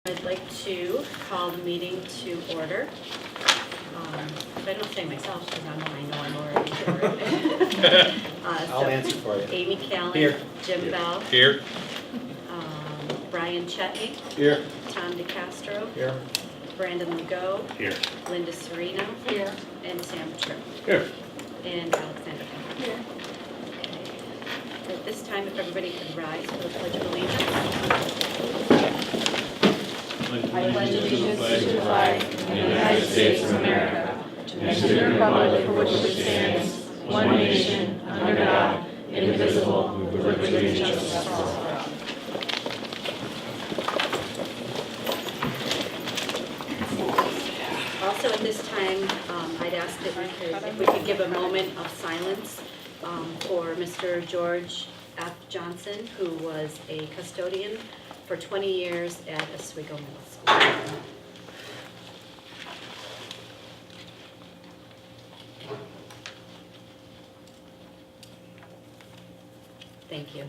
I'd like to call the meeting to order. If I don't say myself, because I know I'm already here. I'll answer for you. Amy Callan. Here. Jim Bell. Here. Brian Chetney. Here. Tom DeCastro. Here. Brandon Legault. Here. Linda Serino. Here. And Sam Tripp. Here. And Alexander. Here. At this time, if everybody could rise for the Pledge of Allegiance. I pledge allegiance to the flag of the United States of America, and to the republic for which it stands, one nation, under God, indivisible, with liberty and justice for all. Also, at this time, I'd ask that if we could give a moment of silence for Mr. George F. Johnson, who was a custodian for 20 years at Oswego Middle School. Thank you.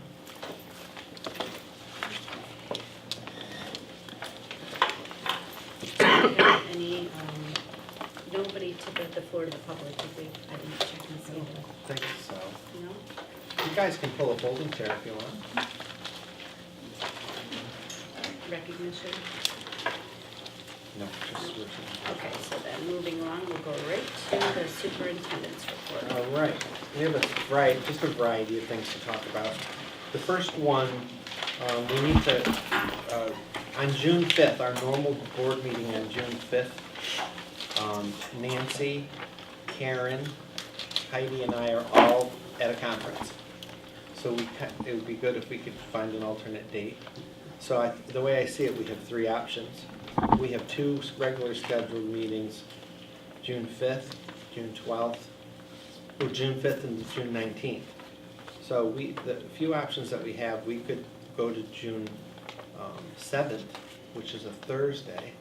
Any, nobody took the floor to the public, did we? I didn't check and see. I think so. No? You guys can pull a folding chair if you want. Recognition? No, just switching. Okay, so then moving along, we'll go right to the superintendent's report. All right, we have just a variety of things to talk about. The first one, we need to, on June 5th, our normal board meeting on June 5th, Nancy, Karen, Heidi, and I are all at a conference. So it would be good if we could find an alternate date. So the way I see it, we have three options. We have two regular scheduled meetings, June 5th, June 12th, or June 5th and June 19th. So the few options that we have, we could go to June 7th, which is a Thursday,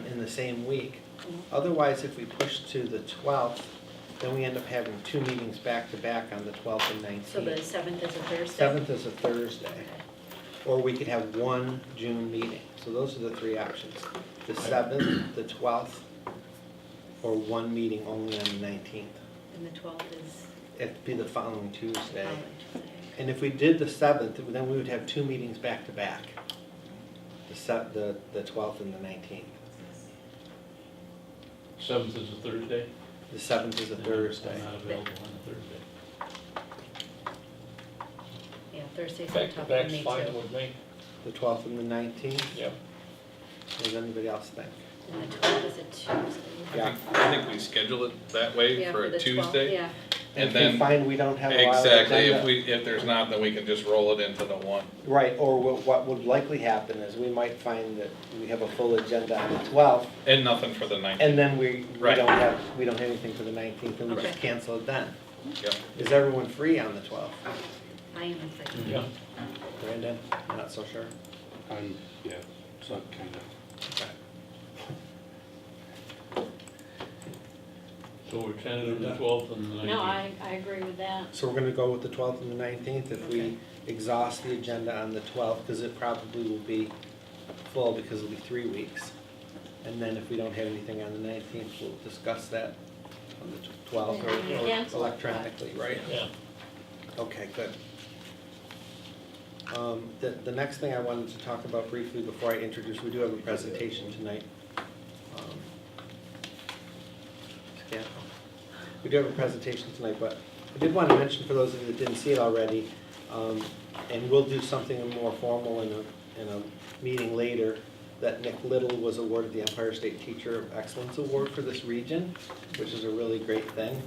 in the same week. Otherwise, if we push to the 12th, then we end up having two meetings back-to-back on the 12th and 19th. So the 7th is a Thursday? 7th is a Thursday. Okay. Or we could have one June meeting. So those are the three options. The 7th, the 12th, or one meeting only on the 19th. And the 12th is? It'd be the following Tuesday. Following Tuesday. And if we did the 7th, then we would have two meetings back-to-back. The 12th and the 19th. 7th is a Thursday? The 7th is a Thursday. I'm not available on a Thursday. Yeah, Thursdays are Back to tough for back's me fine too. with me. The 12th and the 19th? Yep. What does anybody else think? And the 12th is a Tuesday. Yeah. I think we schedule it that way Yeah, for the a 12th, Tuesday. Yeah, And If we then, find we don't have a lot of exactly, agenda- if there's not, then we can just roll it into the one. Right, or what would likely happen is we might find that we have a full agenda on the 12th, And nothing for the 19th. and then we Right. don't have anything for the 19th, and we just Okay. cancel it then. Yep. Is everyone free on the 12th? I am afraid. Yeah. Brandon, not so sure? Yeah, so kind of. Okay. So we're tentative the 12th and the 19th. No, I agree with that. So we're gonna go with the 12th and the 19th, if we Okay. exhaust the agenda on the 12th, because it probably will be full, because it'll be 3 weeks. And then if we don't have anything on the 19th, we'll discuss that on the 12th, or Cancel it. electronically, right? Yeah. Okay, good. The next thing I wanted to talk about briefly before I introduce, we do have a presentation tonight. We do have a presentation tonight, but I did want to mention for those of you that didn't see it already, and we'll do something more formal in a meeting later, that Nick Little was awarded the Empire State Teacher of Excellence Award for this region, which is a really great thing.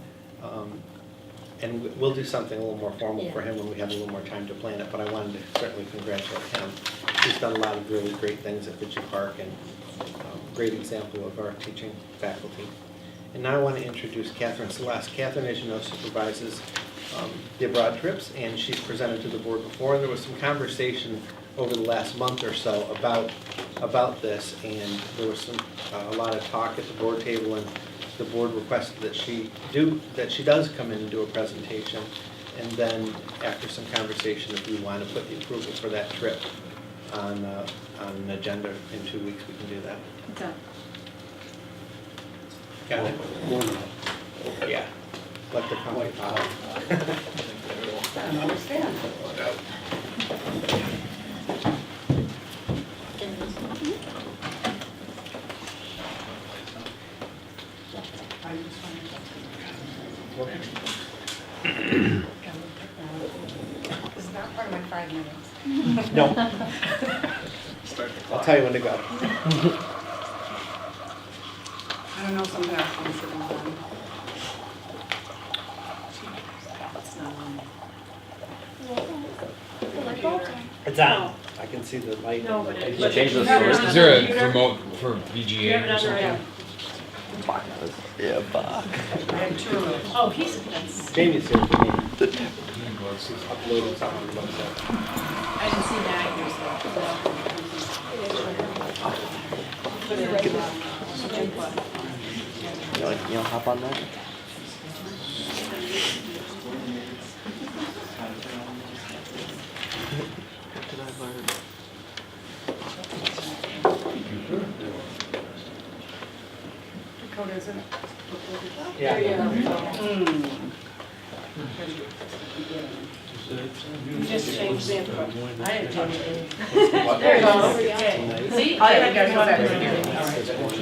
And we'll do something a little more formal for him when we have a little more time to plan it, but I wanted to certainly congratulate him. He's done a lot of really great things at Fitchie Park, and great example of our teaching faculty. And now I want to introduce Catherine Celeste. Catherine, as you know, supervises the abroad trips, and she's presented to the board before. There was some conversation over the last month or so about this, and there was a lot of talk at the board table, and the board requested that she does come in and do a presentation, and then after some conversation, if we want to put the approval for that trip on an agenda in 2 weeks, we can do that. What's that? Got it? More than that. Yeah. Let the company file. I don't understand. It's not part of my 5 minutes. No, Start the I'll clock. tell you when to go. I don't know, something else I'm sitting on. It's not on. It's on. I can see the light. No, but it- You change the You have it source? on Is there computer? a remote for You have it VGA on or the something? radio. Yeah, Bach. I have 2 remotes. Oh, that's, Jamie's here for me. Let's see. Uploading something on the website. I didn't see that here, Put it right now. You wanna hop on that? What did I learn? Dakota, isn't it? Yeah. You just changed the info. I didn't change it. What? There you go. Okay. See? Oh, yeah, you guys want want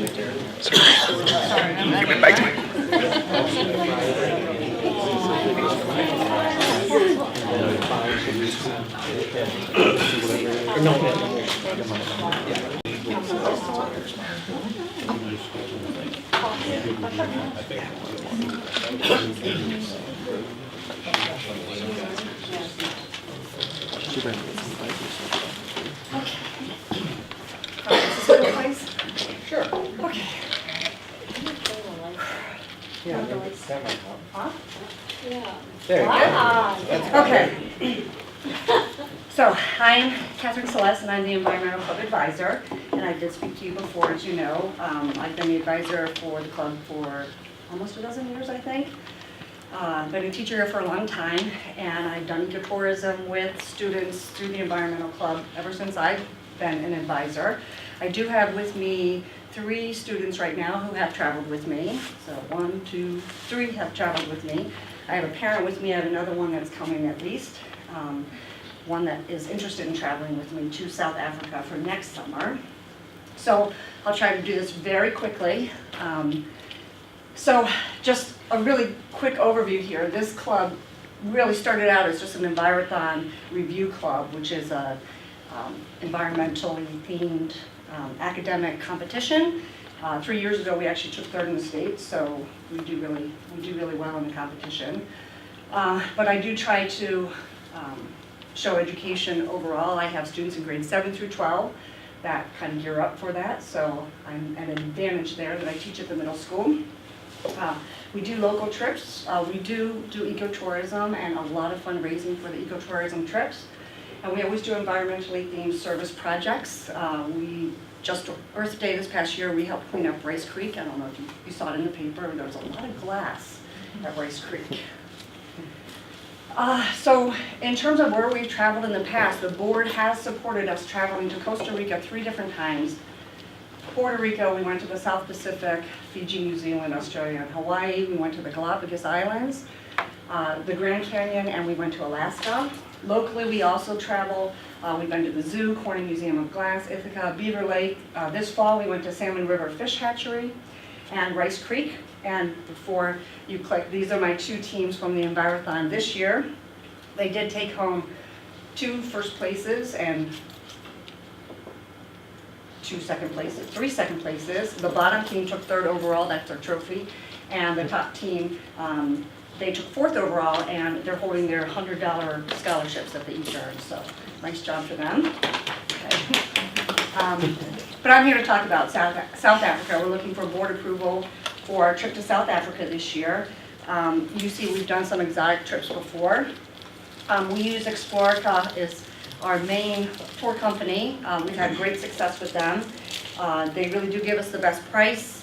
Should I put some bikers? Is this a good place? Sure. Okay. Yeah, maybe that might help. Huh? There you go. Okay. So, I'm Catherine Celeste, and I'm the Environmental Club Advisor. And I did speak to you before, as you know. I've been the advisor for the club for almost a dozen years, I think. Been a teacher here for a long time, and I've done ecotourism with students through the Environmental Club ever since I've been an advisor. I do have with me 3 students right now who have traveled with me. So 1, 2, 3 have traveled with me. I have a parent with me. I have another one that's coming at least. One that is interested in traveling with me to South Africa for next summer. So I'll try to do this very quickly. So just a really quick overview here. This club really started out as just an Envirothon review club, which is a environmentally themed academic competition. 3 years ago, we actually took 3rd in the state, so we do really well in the competition. But I do try to show education overall. I have students in grades 7 through 12 that kind of gear up for that, so I'm at an advantage there that I teach at the middle school. We do local trips. We do ecotourism and a lot of fundraising for the ecotourism trips. And we always do environmentally themed service projects. We just Earth Day this past year, we helped clean up Rice Creek. I don't know if you saw it in the paper. There was a lot of glass at Rice Creek. So in terms of where we've traveled in the past, the board has supported us traveling to Costa Rica 3 different times. Puerto Rico, we went to the South Pacific, Fiji, New Zealand, Australia, and Hawaii. We went to the Galapagos Islands, the Grand Canyon, and we went to Alaska. Locally, we also travel. We've been to the zoo, Corning Museum of Glass, Ithaca, Beaver Lake. This fall, we went to Salmon River Fish Hatchery and Rice Creek. And before you click, these are my 2 teams from the Envirothon this year. They did take home 2 first places and 2 second places, 3 second places. The bottom team took 3rd overall, that's their trophy. And the top team, they took 4th overall, and they're holding their $100 scholarships that they each earned. So nice job for them. Okay. But I'm here to talk about South Africa. We're looking for board approval for our trip to South Africa this year. You see we've done some exotic trips before. We use Explorica as our main tour company. We've had great success with them. They really do give us the best price.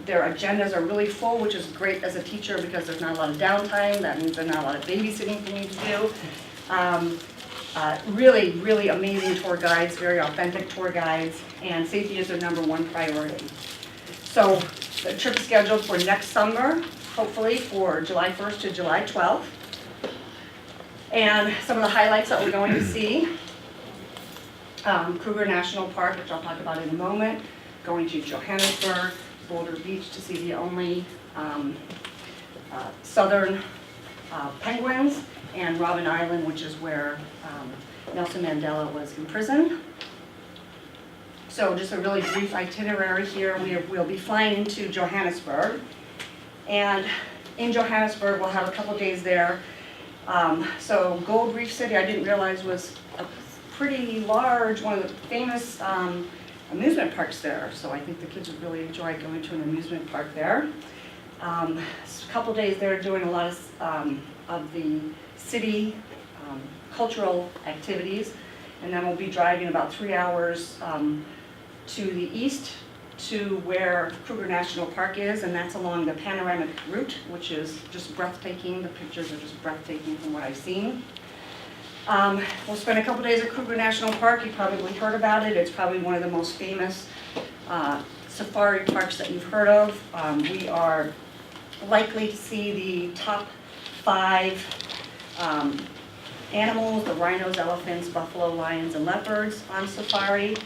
Their agendas are really full, which is great as a teacher because there's not a lot of downtime. That means there's not a lot of babysitting for me to do. Really, really amazing tour guides, very authentic tour guides, and safety is their #1 priority. So the trip's scheduled for next summer, hopefully for July 1st to July 12th. And some of the highlights that we're going to see, Kruger National Park, which I'll talk about in a moment, going to Johannesburg, Boulder Beach to see the only southern penguins, and Robben Island, which is where Nelson Mandela was imprisoned. So just a really brief itinerary here. We'll be flying into Johannesburg, and in Johannesburg we'll have a couple days there. So Gold Reef City, I didn't realize was a pretty large, one of the famous amusement parks there. So I think the kids would really enjoy going to an amusement park there. A couple days there doing a lot of the city cultural activities, and then we'll be driving about 3 hours to the east to where Kruger National Park is, and that's along the panoramic route, which is just breathtaking. The pictures are just breathtaking from what I've seen. We'll spend a couple days at Kruger National Park. You probably heard about it. It's probably one of the most famous safari parks that you've heard of. We are likely to see the top 5 animals, the rhinos, elephants, buffalo, lions, and leopards on safari.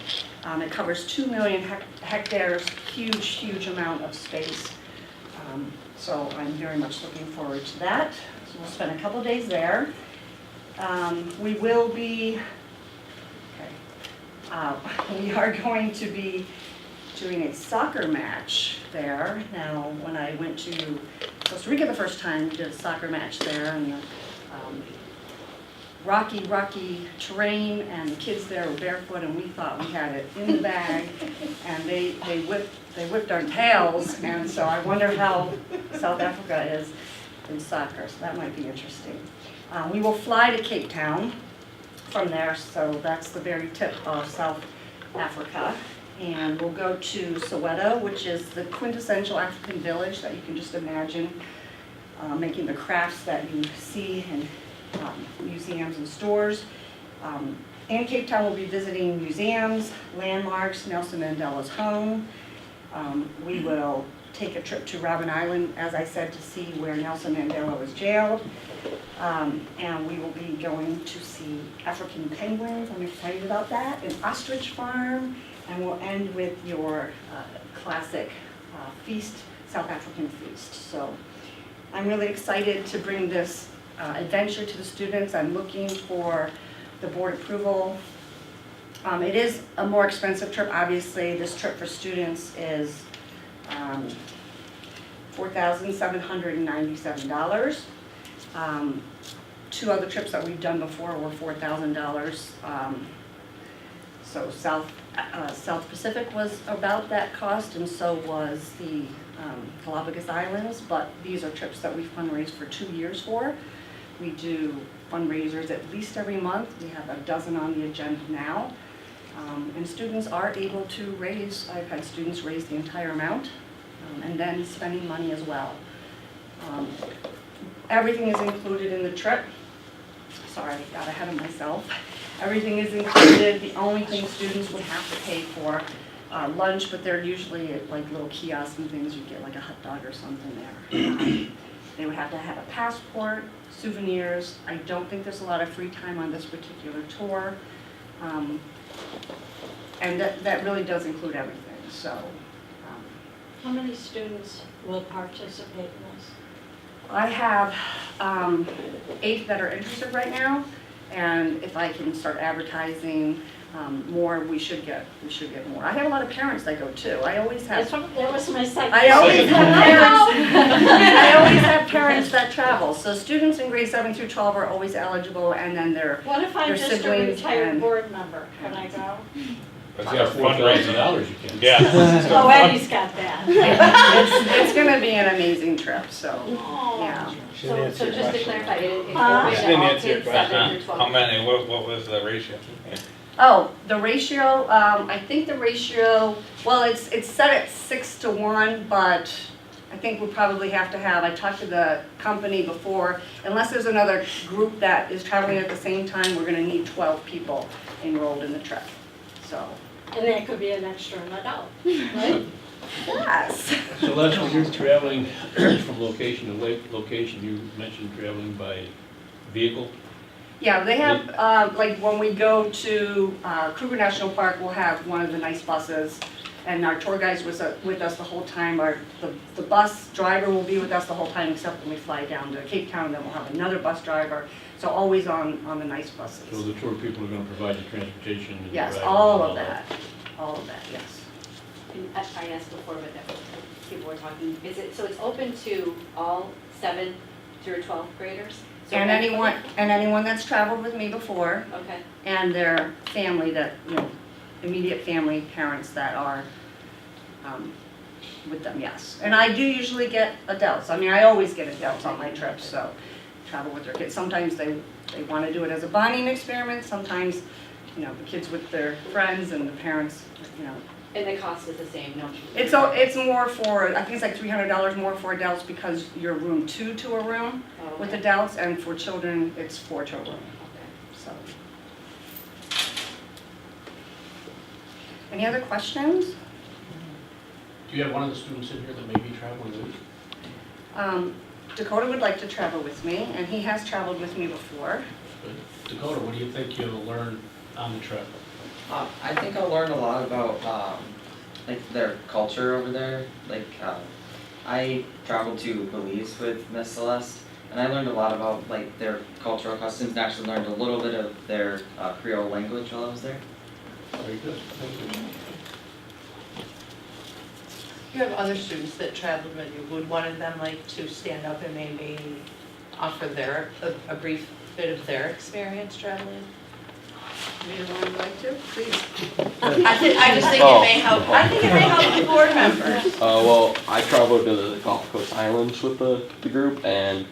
It covers 2 million hectares, huge, huge amount of space. So I'm very much looking forward to that. So we'll spend a couple days there. We will be, we are going to be doing a soccer match there. Now, when I went to Costa Rica the first time, we did a soccer match there, and the rocky terrain, and the kids there were barefoot, and we thought we had it in the bag, and they whipped our tails, and so I wonder how South Africa is in soccer, so that might be interesting. We will fly to Cape Town from there, so that's the very tip of South Africa. And we'll go to Soweto, which is the quintessential African village that you can just imagine, making the crafts that you see in museums and stores. In Cape Town, we'll be visiting museums, landmarks, Nelson Mandela's home. We will take a trip to Robben Island, as I said, to see where Nelson Mandela was jailed. And we will be going to see African penguins. I'm excited about that. An ostrich farm. And we'll end with your classic feast, South African feast. So I'm really excited to bring this adventure to the students. I'm looking for the board approval. It is a more expensive trip, obviously. This trip for students is $4,797. 2 other trips that we've done before were $4,000. So South Pacific was about that cost, and so was the Galapagos Islands, but these are trips that we fundraise for 2 years for. We do fundraisers at least every month. We have a dozen on the agenda now. And students are able to raise, I've had students raise the entire amount, and then spending money as well. Everything is included in the trip. Sorry, I got ahead of myself. Everything is included. The only thing students would have to pay for lunch, but they're usually at like little kiosks and things. You get like a hot dog or something there. They would have to have a passport, souvenirs. I don't think there's a lot of free time on this particular tour. And that really does include everything. So, How many students will participate in this? I have 8 that are interested right now, and if I can start advertising more, we should get more. I have a lot of parents that go too. I always have. That was my second. I always have parents. I always have parents that travel. So students in grades 7 through 12 are always eligible, and then What if I'm their just a siblings retired and- board member? Can I go? If you have $4,000, you can. Yeah. Oh, Eddie's got that. it's going to be an amazing trip. So yeah. She didn't answer So your just to question. clarify, it Huh? open She to didn't all answer your kids 7 through question. 12. How many, what was the ratio? Oh, the ratio, I think the ratio, well, it's set at 6 to 1, but I think we'll probably have to have, I talked to the company before, unless there's another group that is traveling at the same time, we're gonna need 12 people enrolled in the trip, so. And that could be an extra adult, right? Yes. Celeste, when you're traveling from location to location, you mentioned traveling by vehicle? Yeah, they have, like when we go to Kruger National Park, we'll have one of the nice buses, and our tour guides was with us the whole time. The bus driver will be with us the whole time, except when we fly down to Cape Town, then we'll have another bus driver. So always on the nice buses. So the tour people are going to provide the transportation? And Yes, driving all and of that, yes. And I asked before, but people were talking, so it's open to all 7th through 12th graders? So And anyone that's traveled with me before, Okay, and their family that, immediate family, parents that are with them, yes. And I do usually get adults. I mean, I always get adults on my trips, so travel with their kids. Sometimes they want to do it as a bonding experiment. Sometimes, the kids with their friends and the parents, and the cost is the same, no? It's more for, I think it's like $300 more for adults because you're room 2 to a room Oh, with okay. adults, and for children, it's 4 to a room, Okay. so. Any other questions? Do you have one of the students in here that may be traveling with you? Dakota would like to travel with me, and he has traveled with me before. Good. Dakota, what do you think you'll learn on the trip? I think I'll learn a lot about like their culture over there. Like I traveled to Belize with Miss Celeste, and I learned a lot about like their cultural customs, and actually learned a little bit of their Creole language while I was there. Very good. Thank you. You have other students that traveled with you. Would one of them like to stand up and maybe offer a brief bit of their experience traveling? Either one would like to, please. I just think it may help. I think it may help the board members. Well, I traveled to the Gulf Coast Islands with the group, and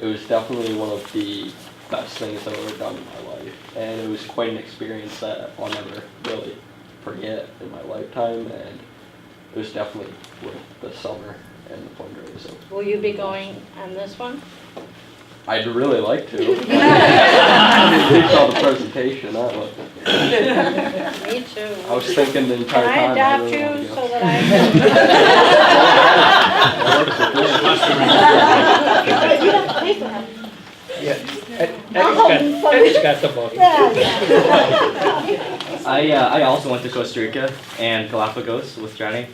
it was definitely one of the best things I've ever done in my life. And it was quite an experience that I'll never really forget in my lifetime, and it was definitely worth the summer and the fundraiser. Will you be going on this one? I'd really like to. I didn't saw the presentation, that was. Me too. I was thinking the entire Can I time. adopt really wanted you to go. so that I can? You don't have to pay for him. Eddie's got the money. I also went to Costa Rica and Galapagos with Johnny,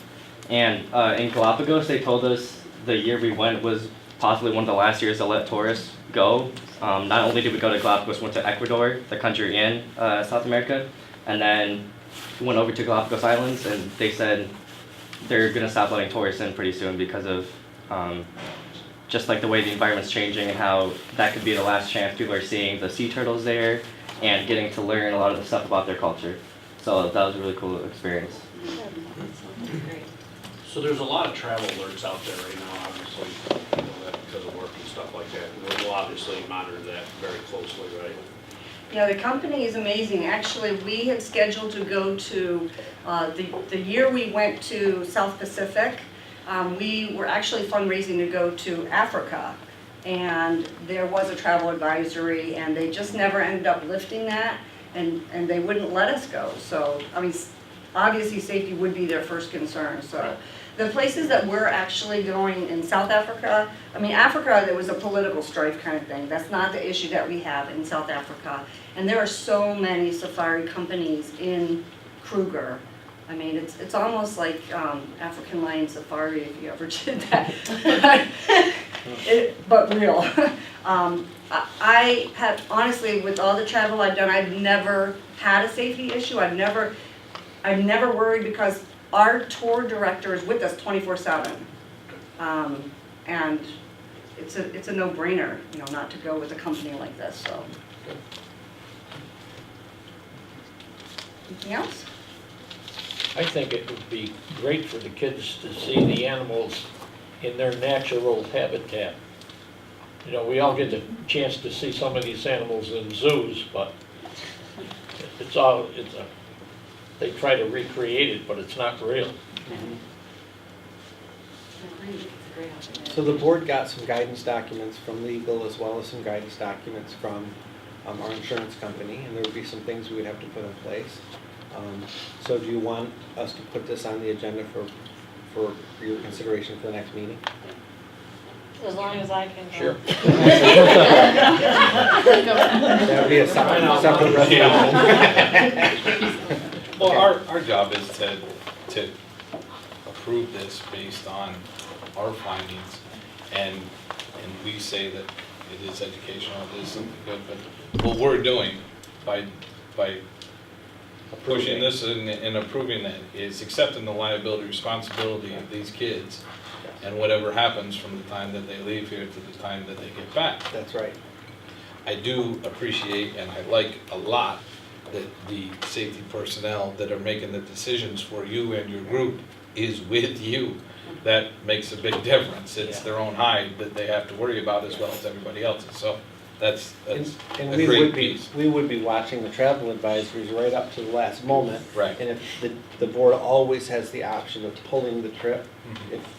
and in Galapagos they told us the year we went was possibly one of the last years to let tourists go. Not only did we go to Galapagos, we went to Ecuador, the country in South America, and then we went over to Galapagos Islands, and they said they're gonna stop letting tourists in pretty soon because of just like the way the environment's changing and how that could be the last chance people are seeing the sea turtles there and getting to learn a lot of the stuff about their culture. So that was a really cool experience. Great. So there's a lot of travel alerts out there right now, obviously, that because of work and stuff like that. And we'll obviously monitor that very closely, right? Yeah, the company is amazing. Actually, we had scheduled to go to, the year we went to South Pacific, we were actually fundraising to go to Africa. And there was a travel advisory, and they just never ended up lifting that, and they wouldn't let us go. So, I mean, obviously safety would be their first concern, so. The places that we're actually going in South Africa, I mean, Africa, there was a political strife kind of thing. That's not the issue that we have in South Africa. And there are so many safari companies in Kruger. I mean, it's almost like African Lion Safari, if you ever did that. But real. I have, honestly, with all the travel I've done, I've never had a safety issue. I've never worried because our tour director is with us 24/7. And it's a no-brainer, not to go with a company like this, so. Anything else? I think it would be great for the kids to see the animals in their natural habitat. We all get the chance to see some of these animals in zoos, but they try to recreate it, but it's not real. So the board got some guidance documents from legal as well as some guidance documents from our insurance company, and there would be some things we would have to put in place. So do you want us to put this on the agenda for your consideration for the next meeting? As long as I can. Sure. That would be a separate resolution. Well, our job is to approve this based on our findings, and we say that it is educational, it is something good, but what we're doing by pushing this and approving that is accepting the liability, responsibility of these kids, and whatever happens from the time that they leave here to the time that they get back. That's right. I do appreciate and I like a lot that the safety personnel that are making the decisions for you and your group is with you. That makes a big difference. It's their own hide that they have to worry about as well as everybody else's. So that's And a we great would be, piece. we would be watching the travel advisories right up to the last moment. Right. And if the board always has the option of pulling the trip,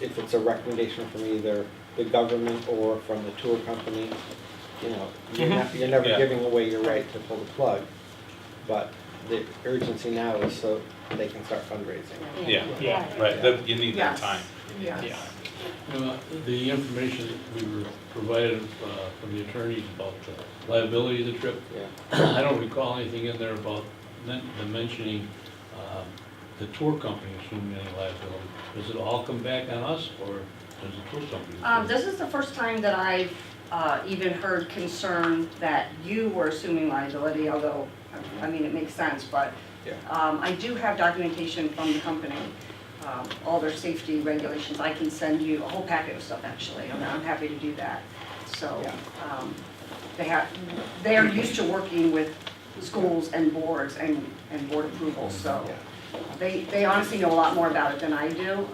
if it's a recommendation from either the government or from the tour company, you know, you're never Yeah. giving away your right to pull the plug. But the urgency now is so they can start fundraising. Yeah, right. You need that time. You need that Yes. time. The information that we were provided from the attorneys about the liability of the trip, Yeah. I don't recall anything in there about mentioning the tour company assuming any liability. Does it all come back on us, or does the tour company? This is the first time that I've even heard concern that you were assuming liability, although, I mean, it makes sense, but Yeah. I do have documentation from the company, all their safety regulations. I can send you a whole packet of stuff, actually, and I'm happy to do that. So, they are used to working with schools and boards and board approvals, so they honestly know a lot more about it than I do.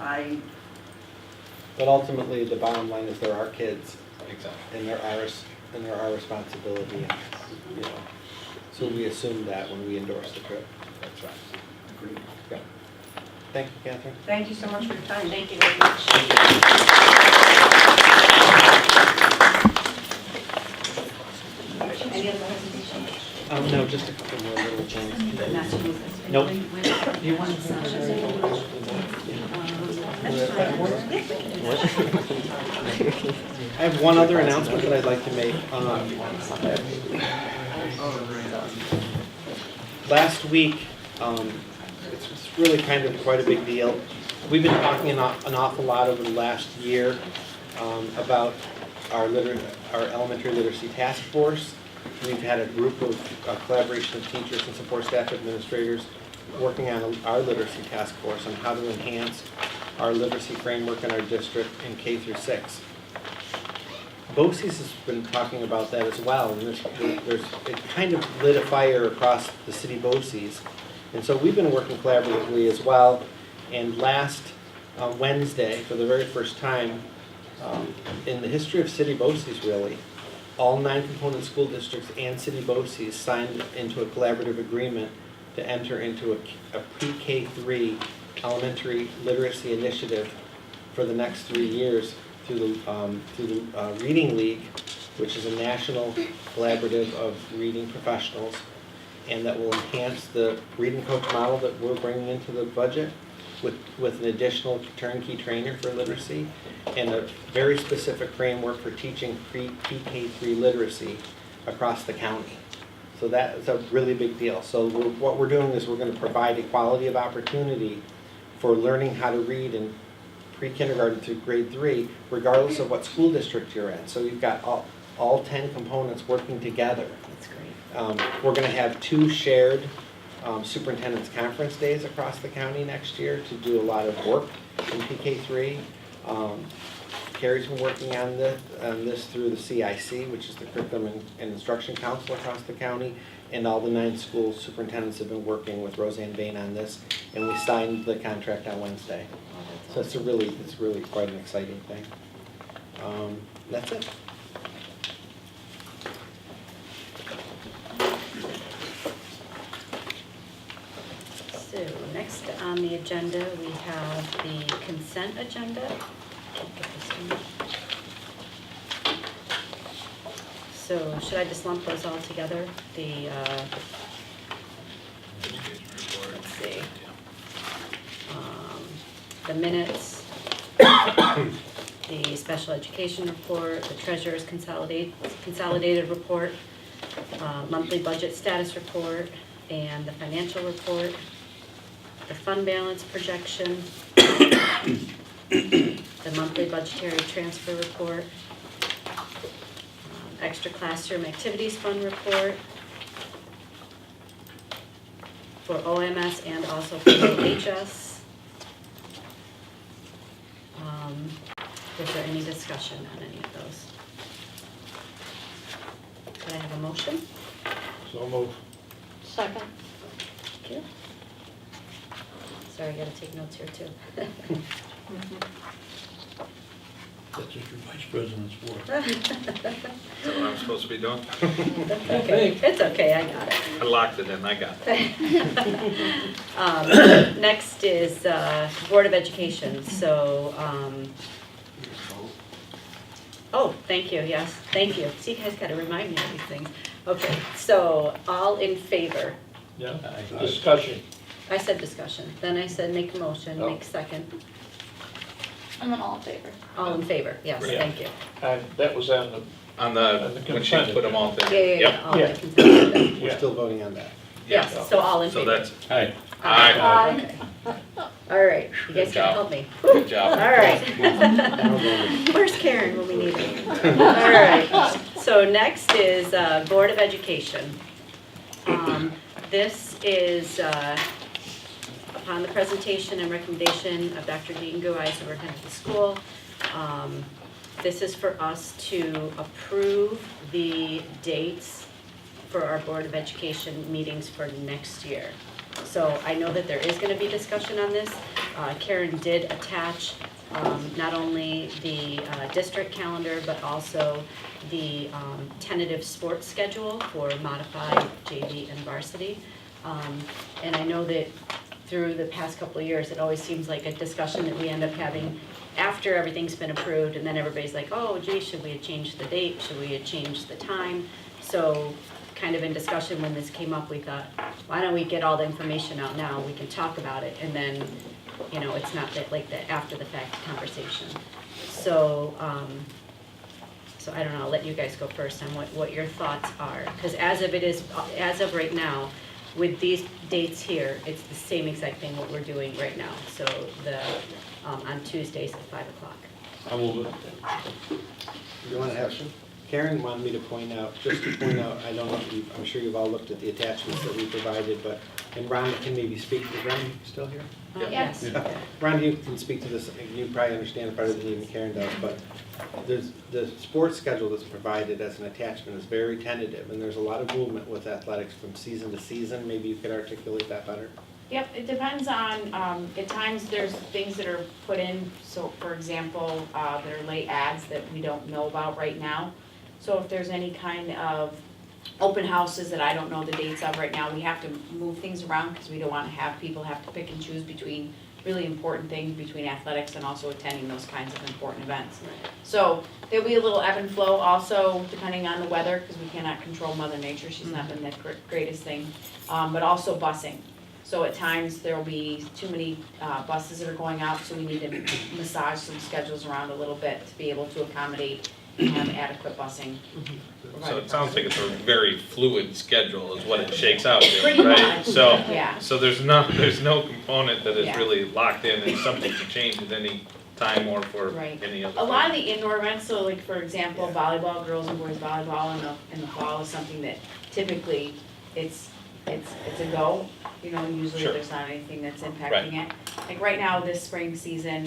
But ultimately, the bottom line is they're our kids, Exactly. and they're ours, and they're our responsibility, and, you know. So we assume that when we endorse the trip. That's right. Yeah. Thank you, Catherine. Thank you so much for your time. Thank you very much. Any other presentations? No, just a couple more little things. Not to move this. Nope. Do you want I have one other announcement that I'd like to make. Last week, it's really kind of quite a big deal. We've been talking an awful lot over the last year about our elementary literacy task force. We've had a group of collaboration of teachers and support staff administrators working on our literacy task force on how to enhance our literacy framework in our district in K through 6. BOCES has been talking about that as well, and it kind of lit a fire across the city BOCES. And so we've been working collaboratively as well, and last Wednesday, for the very first time in the history of city BOCES really, all 9 component school districts and city BOCES signed into a collaborative agreement to enter into a pre-K3 elementary literacy initiative for the next 3 years through the Reading League, which is a national collaborative of reading professionals, and that will enhance the reading coach model that we're bringing into the budget with an additional turnkey trainer for literacy and a very specific framework for teaching pre-K3 literacy across the county. So that is a really big deal. So what we're doing is we're going to provide equality of opportunity for learning how to read in pre-kindergarten through grade 3, regardless of what school district you're in. So you've got all 10 components working together. That's great. We're going to have 2 shared superintendent's conference days across the county next year to do a lot of work in PK3. Carrie's been working on this through the CIC, which is the Curriculum and Instruction Council across the county, and all the 9 school superintendents have been working with Roseanne Bain on this, and we signed the contract on Wednesday. So it's really quite an exciting thing. That's it. So next on the agenda, we have the consent agenda. So should I just lump those all together? The, let's see. The minutes, the special education report, the treasurer's consolidated report, monthly budget status report, and the financial report, the fund balance projection, the monthly budgetary transfer report, extra classroom activities fund report for OMS and also for OHS. Is there any discussion on any of those? Could I have a motion? So move. Second. Thank you. Sorry, I gotta take notes here too. That's what your vice president's for. Is that what I'm supposed to be doing? That's okay. It's okay, I got it. I locked it in, I got it. Next is Board of Education, so, oh, thank you, yes, thank you. See, you guys gotta remind me of these things. Okay, so all in favor? Yeah, discussion. I said discussion, then I said make a motion, Oh. make second. And then all in favor. All in favor, yes, Yeah. thank you. And that was on the, On the the, when she consent put them all Yeah, together. yeah, yeah, all the Yeah. consent agenda. We're yeah. still voting on that. Yes, so all in So favor. that's, Aye. aye, Okay. All right, you guys Good can job. help me. good All job. right. Now voting. Where's Karen when we need her? All right, so next is Board of Education. This is upon the presentation and recommendation of Dr. Dean Guy, superintendent of the school. This is for us to approve the dates for our Board of Education meetings for next year. So I know that there is going to be discussion on this. Karen did attach not only the district calendar, but also the tentative sports schedule for modified JV and varsity. And I know that through the past couple of years, it always seems like a discussion that we end up having after everything's been approved, and then everybody's like, oh, gee, should we have changed the date? Should we have changed the time? So kind of in discussion when this came up, we thought, why don't we get all the information out now? We can talk about it, and then, you know, it's not that like the after the fact conversation. So, so I don't know, I'll let you guys go first on what your thoughts are. Because as of right now, with these dates here, it's the same exact thing what we're doing right now. So the, on Tuesdays at 5 o'clock. I move it. You want to have, Karen wanted me to point out, just to point out, I don't know, I'm sure you've all looked at the attachments that we provided, but, and Rhonda can maybe speak, is Rhonda still here? Yes. Rhonda, you can speak to this, you probably understand it better than even Karen does, but there's, the sports schedule that's provided as an attachment is very tentative, and there's a lot of movement with athletics from season to season. Maybe you could articulate that better? Yep, it depends on, at times there's things that are put in, so for example, there are late ads that we don't know about right now. So if there's any kind of open houses that I don't know the dates of right now, we have to move things around because we don't want to have people have to pick and choose between really important things between athletics and also attending those kinds of important events. So there'll be a little ebb and flow also depending on the weather because we cannot control Mother Nature. She's not been the greatest thing, but also busing. So at times there'll be too many buses that are going out, so we need to massage some schedules around a little bit to be able to accommodate and have adequate busing. So it sounds like it's a very fluid schedule is what it shakes out Pretty to, right? much, So, yeah. so there's no component that is Yeah. really locked in and subject to change at any time or for Right. any other. A lot of the indoor events, so like for example, volleyball, girls and boys volleyball in the fall is something that typically it's a go. You know, usually Sure. there's not anything that's impacting it. Like right now, this spring season,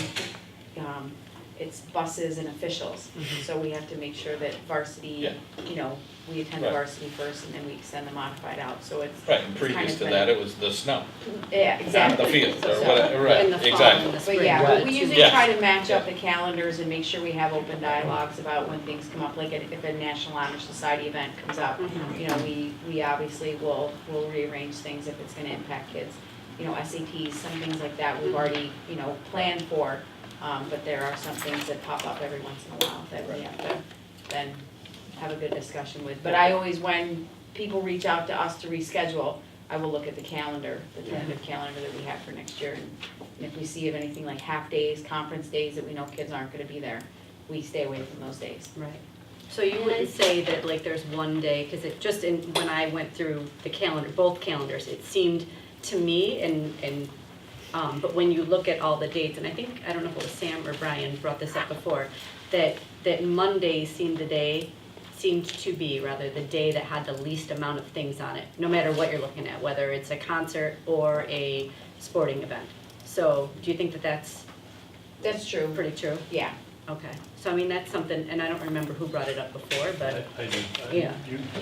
it's buses and officials. So we have to make sure that varsity, Yeah. you know, we attend Right. varsity first and then we send the modified out, so it's. Right, and it's previous kind to of that, been- it was the snow, Yeah, exactly. the field, or So- whatever, right, In the fall exactly. and the spring. But yeah, right, but we too. usually Yes. try to match up the calendars and make sure we have open dialogues about when things come up, like if a National Honor Society event comes up, you know, we obviously will rearrange things if it's gonna impact kids. You know, SATs, some things like that, we've already, you know, planned for, But there are some things that pop up every once in a while that we have to then have a good discussion with. But I always, when people reach out to us to reschedule, I will look at the calendar, the tentative calendar that we have for next year. And if we see of anything like half days, conference days that we know kids aren't gonna be there, we stay away from those days. Right. So you wouldn't say that like there's one day, because it just when I went through the calendar, both calendars, it seemed to me but when you look at all the dates, and I think, I don't know if it was Sam or Brian brought this up before, that Mondays seemed to be the day that had the least amount of things on it, no matter what you're looking at, whether it's a concert or a sporting event. So do you think that that's true. pretty true? Yeah. Okay, so I mean, that's something, and I don't remember who brought it up before, but, I do. Yeah.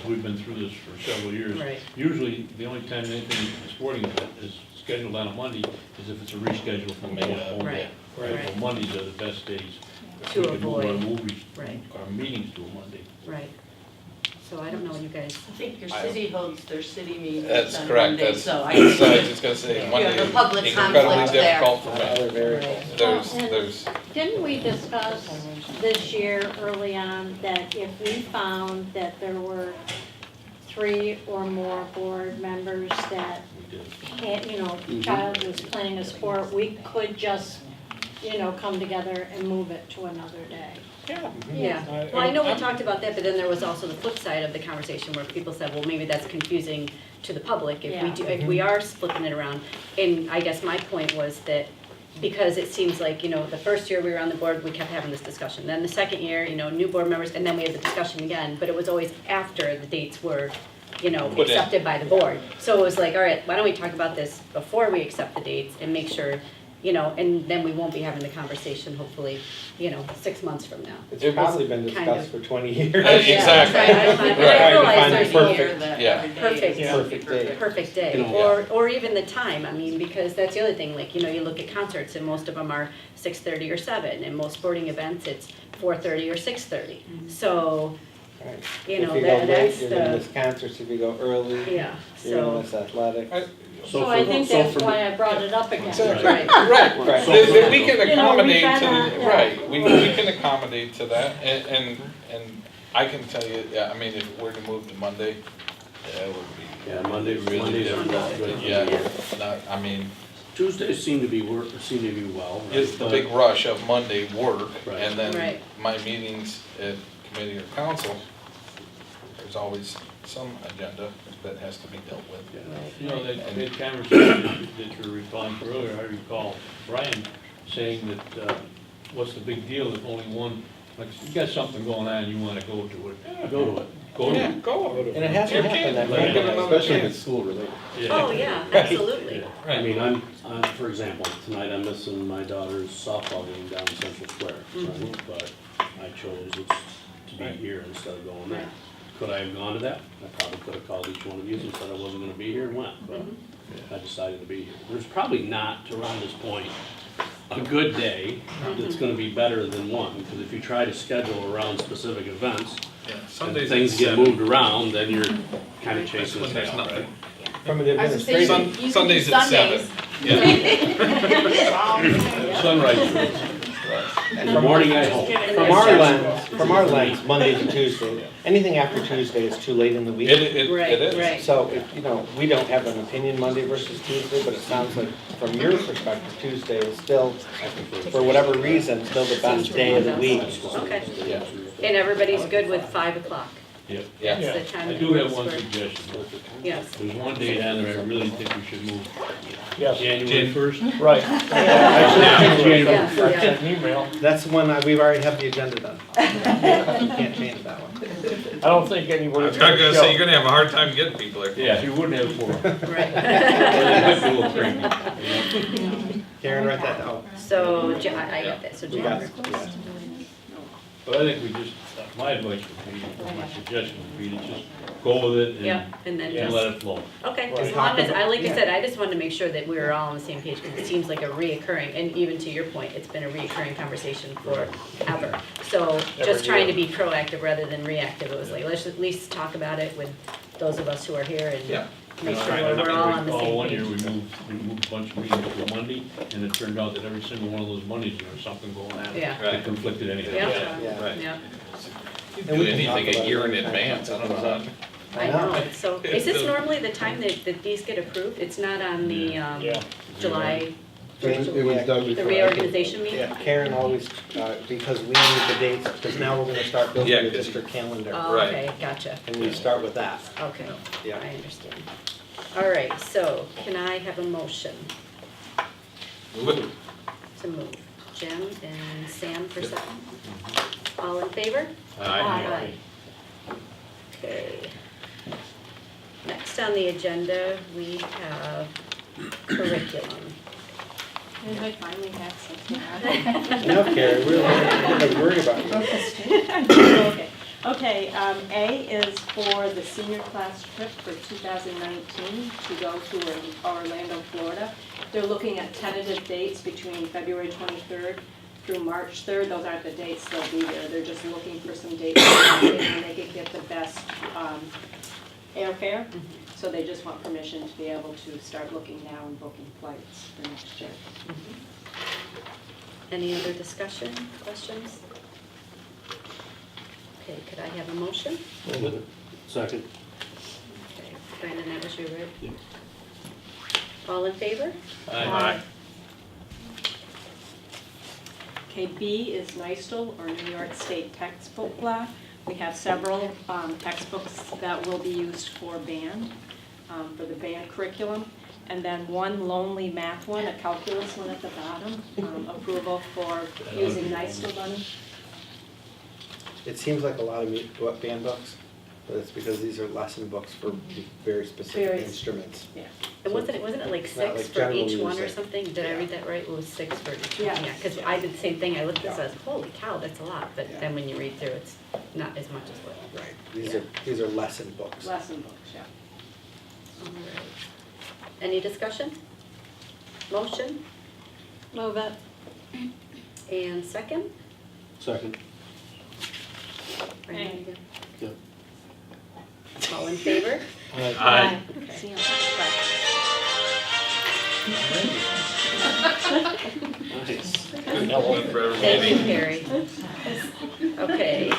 We've been through this for several years. Right. Usually, the only time anything, sporting event is scheduled on a Monday is if it's a reschedule from a home day. Right. Well, Mondays are the best days. To We can move our avoid. movies, Right. our meetings to a Monday. right. So I don't know, you guys, I think your city holds their city meetings That's on correct, Monday, that's, so I so I was think just gonna say, you Monday have a public is incredibly conflict there. difficult for me. Other variables. There's, Didn't we discuss this year early on that if we found that there were 3 or more board members that We did. had, child was playing a sport, we could just, come together and move it to another day? yeah. Well, I know we talked about that, but then there was also the flip side of the conversation where people said, well, maybe that's confusing to the public if we are flipping it around. And I guess my point was that because it seems like, the first year we were on the board, we kept having this discussion. Then the second year, new board members, and then we had the discussion again, but it was always after the dates were, Put in. accepted by the board. So it was like, all right, why don't we talk about this before we accept the dates and make sure, and then we won't be having the conversation, hopefully, 6 months from now. It's It was probably been kind discussed of- for 20 years. Exactly. Yeah, Right. I realize Trying to there's find a the year, perfect- Yeah. Perfect day. perfect day, or even the time, I mean, because that's the other thing, like, you look at concerts and most of them are 6:30 or 7, and most sporting events, it's 4:30 or 6:30. So, Right. that's If you go late, you're gonna the, miss concerts. If you go early, yeah, you're gonna so, miss athletics. So I think that's why I brought it up again. Exactly. right, Right, Right. That we can we've accommodate had to, a- right, we can accommodate to that, and I can tell you, yeah, I mean, if we're to move to Monday, that would be. Yeah, Mondays really are difficult. good. Yeah, not, I mean, Tuesdays seem to be well, right? it's the But- big rush of Monday work, Right. and then Right. my meetings at committee or council, there's always some agenda that has to be dealt with. That conversation that you were replying to earlier, I recall Brian saying that, what's the big deal if only one, like, you got something going on, you wanna go to it. Go to it. Go to Yeah, it. go. And it hasn't happened that Right. many times. Especially if it's school related. oh, yeah, absolutely. I mean, I'm, for example, tonight I'm missing my daughter's softball game down in Central Square, Mm-hmm. but I chose to be here instead of going there. Right. Could I have gone to that? I probably could have called each one of you and said I wasn't gonna be here and went, but Mm-hmm. I decided to be here. There's probably not, to Rhonda's point, a good day that's gonna be better than one, because if you try to schedule around specific events, Yeah, and Sundays things at get 7. moved around, then you're kinda That's chasing when a there's tail, nothing. right? From an I was gonna say, administrative, you can do Sundays at 7. Yeah. Sunrise. In the morning I hope. from our lens, Mondays and Tuesdays, anything after Tuesday is too late in the week. It Right, is. right. So, we don't have an opinion Monday versus Tuesday, but it sounds like from your perspective, Tuesday is still, for whatever reason, still the best day of the week. Okay, Yeah. and everybody's good with 5 o'clock? Yep. Yeah. That's the time I that do have works one for- suggestion. Yes. There's one day down there I really think we should move. Yes, January 1st. right. Yeah, I yeah. sent an email. That's the one, we've already have the agenda done. You can't change that one. I don't think I anybody's was gonna gonna show. say, you're gonna have a hard time getting people there. Yeah, you wouldn't have four. Right. It might be a little crazy. Karen, write that down. So, I got that, so We got January it. 1st. But I think we just, my advice would be, or my suggestion would be to just go with it Yeah, and, and then and let just, it flow. okay, Right. as long as, like I said, I just wanted to make sure that we were all on the same page, because it seems like a reoccurring, and even to your point, it's been a reoccurring conversation forever. So, just trying to be proactive rather than reactive, it was like, let's at least talk about it with those of us who are here, Yeah. make You know, sure I we're all on the recall same one year, page. we moved a bunch of meetings to Monday, and it turned out that every single one of those Mondays, there was something going on. Yeah. That conflicted anything. Yeah. Yeah. Right. Yeah, You And do we can talk anything a about year it in anytime advance, I don't know something how. I know, so, is this normally the time that these get approved? It's not on the, Yeah. July, It was done the reorganization meeting? Yeah, Karen always, because we need the dates, because now we're gonna start building Yeah, the 'cause- district calendar. Oh, Right. okay, gotcha, And we start with that. okay, Yeah. I understand. All right, so can I have a motion Move it. to move? Jim and Sam for second. All in favor? Aye. Okay. Next on the agenda, we have curriculum. And I finally have something. Enough, Karen, we're like worried about you. Okay, A is for the senior class trip for 2019 to go to Orlando, Florida. They're looking at tentative dates between February 23rd through March 3rd. Those aren't the dates they'll be there. They're just looking for some dates when they could get the best airfare. So they just want permission to be able to start looking now and booking flights for next year. Any other discussion, questions? Okay, could I have a motion? Second. Okay, Brandon, that was your word? All in favor? Aye. Okay, B is NYSTL, or New York State Textbook Law. We have several textbooks that will be used for band, for the band curriculum. And then one lonely math one, a calculus one at the bottom, approval for using NYSTL money. It seems like a lot of band books, but it's because these are lesson books for very specific Very- instruments. Yeah. And wasn't it like Not like six for general each one or music. something? Did I Yeah. read that right? It was 6 for each one? Yeah. Yeah, because I did the same thing. I looked at this, I Yeah. was, holy cow, that's a lot. But Yeah. then when you read through, it's not as much as what. Right, these are lesson books. Lesson books, yeah. All right. Any discussion? Motion? Move it. And second? Second. Brandon again? Yep. All in favor? Aye. See you. Nice. Good one for everybody. Thank you, Carrie. Okay.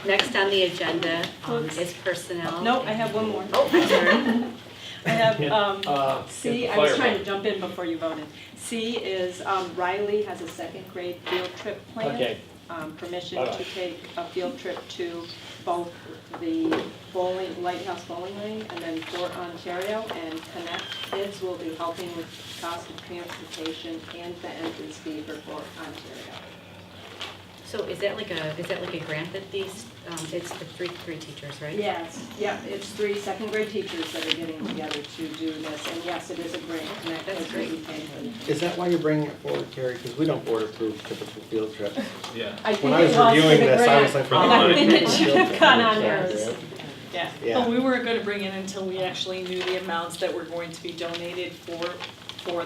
Next on the agenda is personnel. Nope, I have one more. Oh, I'm sorry. I have, C, get I the was fire trying one. to jump in before you voted. C is Riley has a second grade field trip plan. Okay. Permission All to right. take a field trip to both the Lighthouse Bowling Lane and then Fort Ontario, and Connect Kids will be helping with cost of transportation and the entrance fee for Fort Ontario. So is that like a grant that these, it's the three teachers, right? Yes, yeah, it's 3 second grade teachers that are getting together to do this, and yes, it is a grant. Connect That's Kids will be paying for it. Is that why you're bringing it forward, Carrie? Because we don't board approve typical field trips. Yeah. I think When I was it for reviewing the this, I was grant, like, and I oh, think it my should have gone on hers. Yeah. Yeah, but we weren't gonna bring it until we actually knew the amounts that were going to be donated for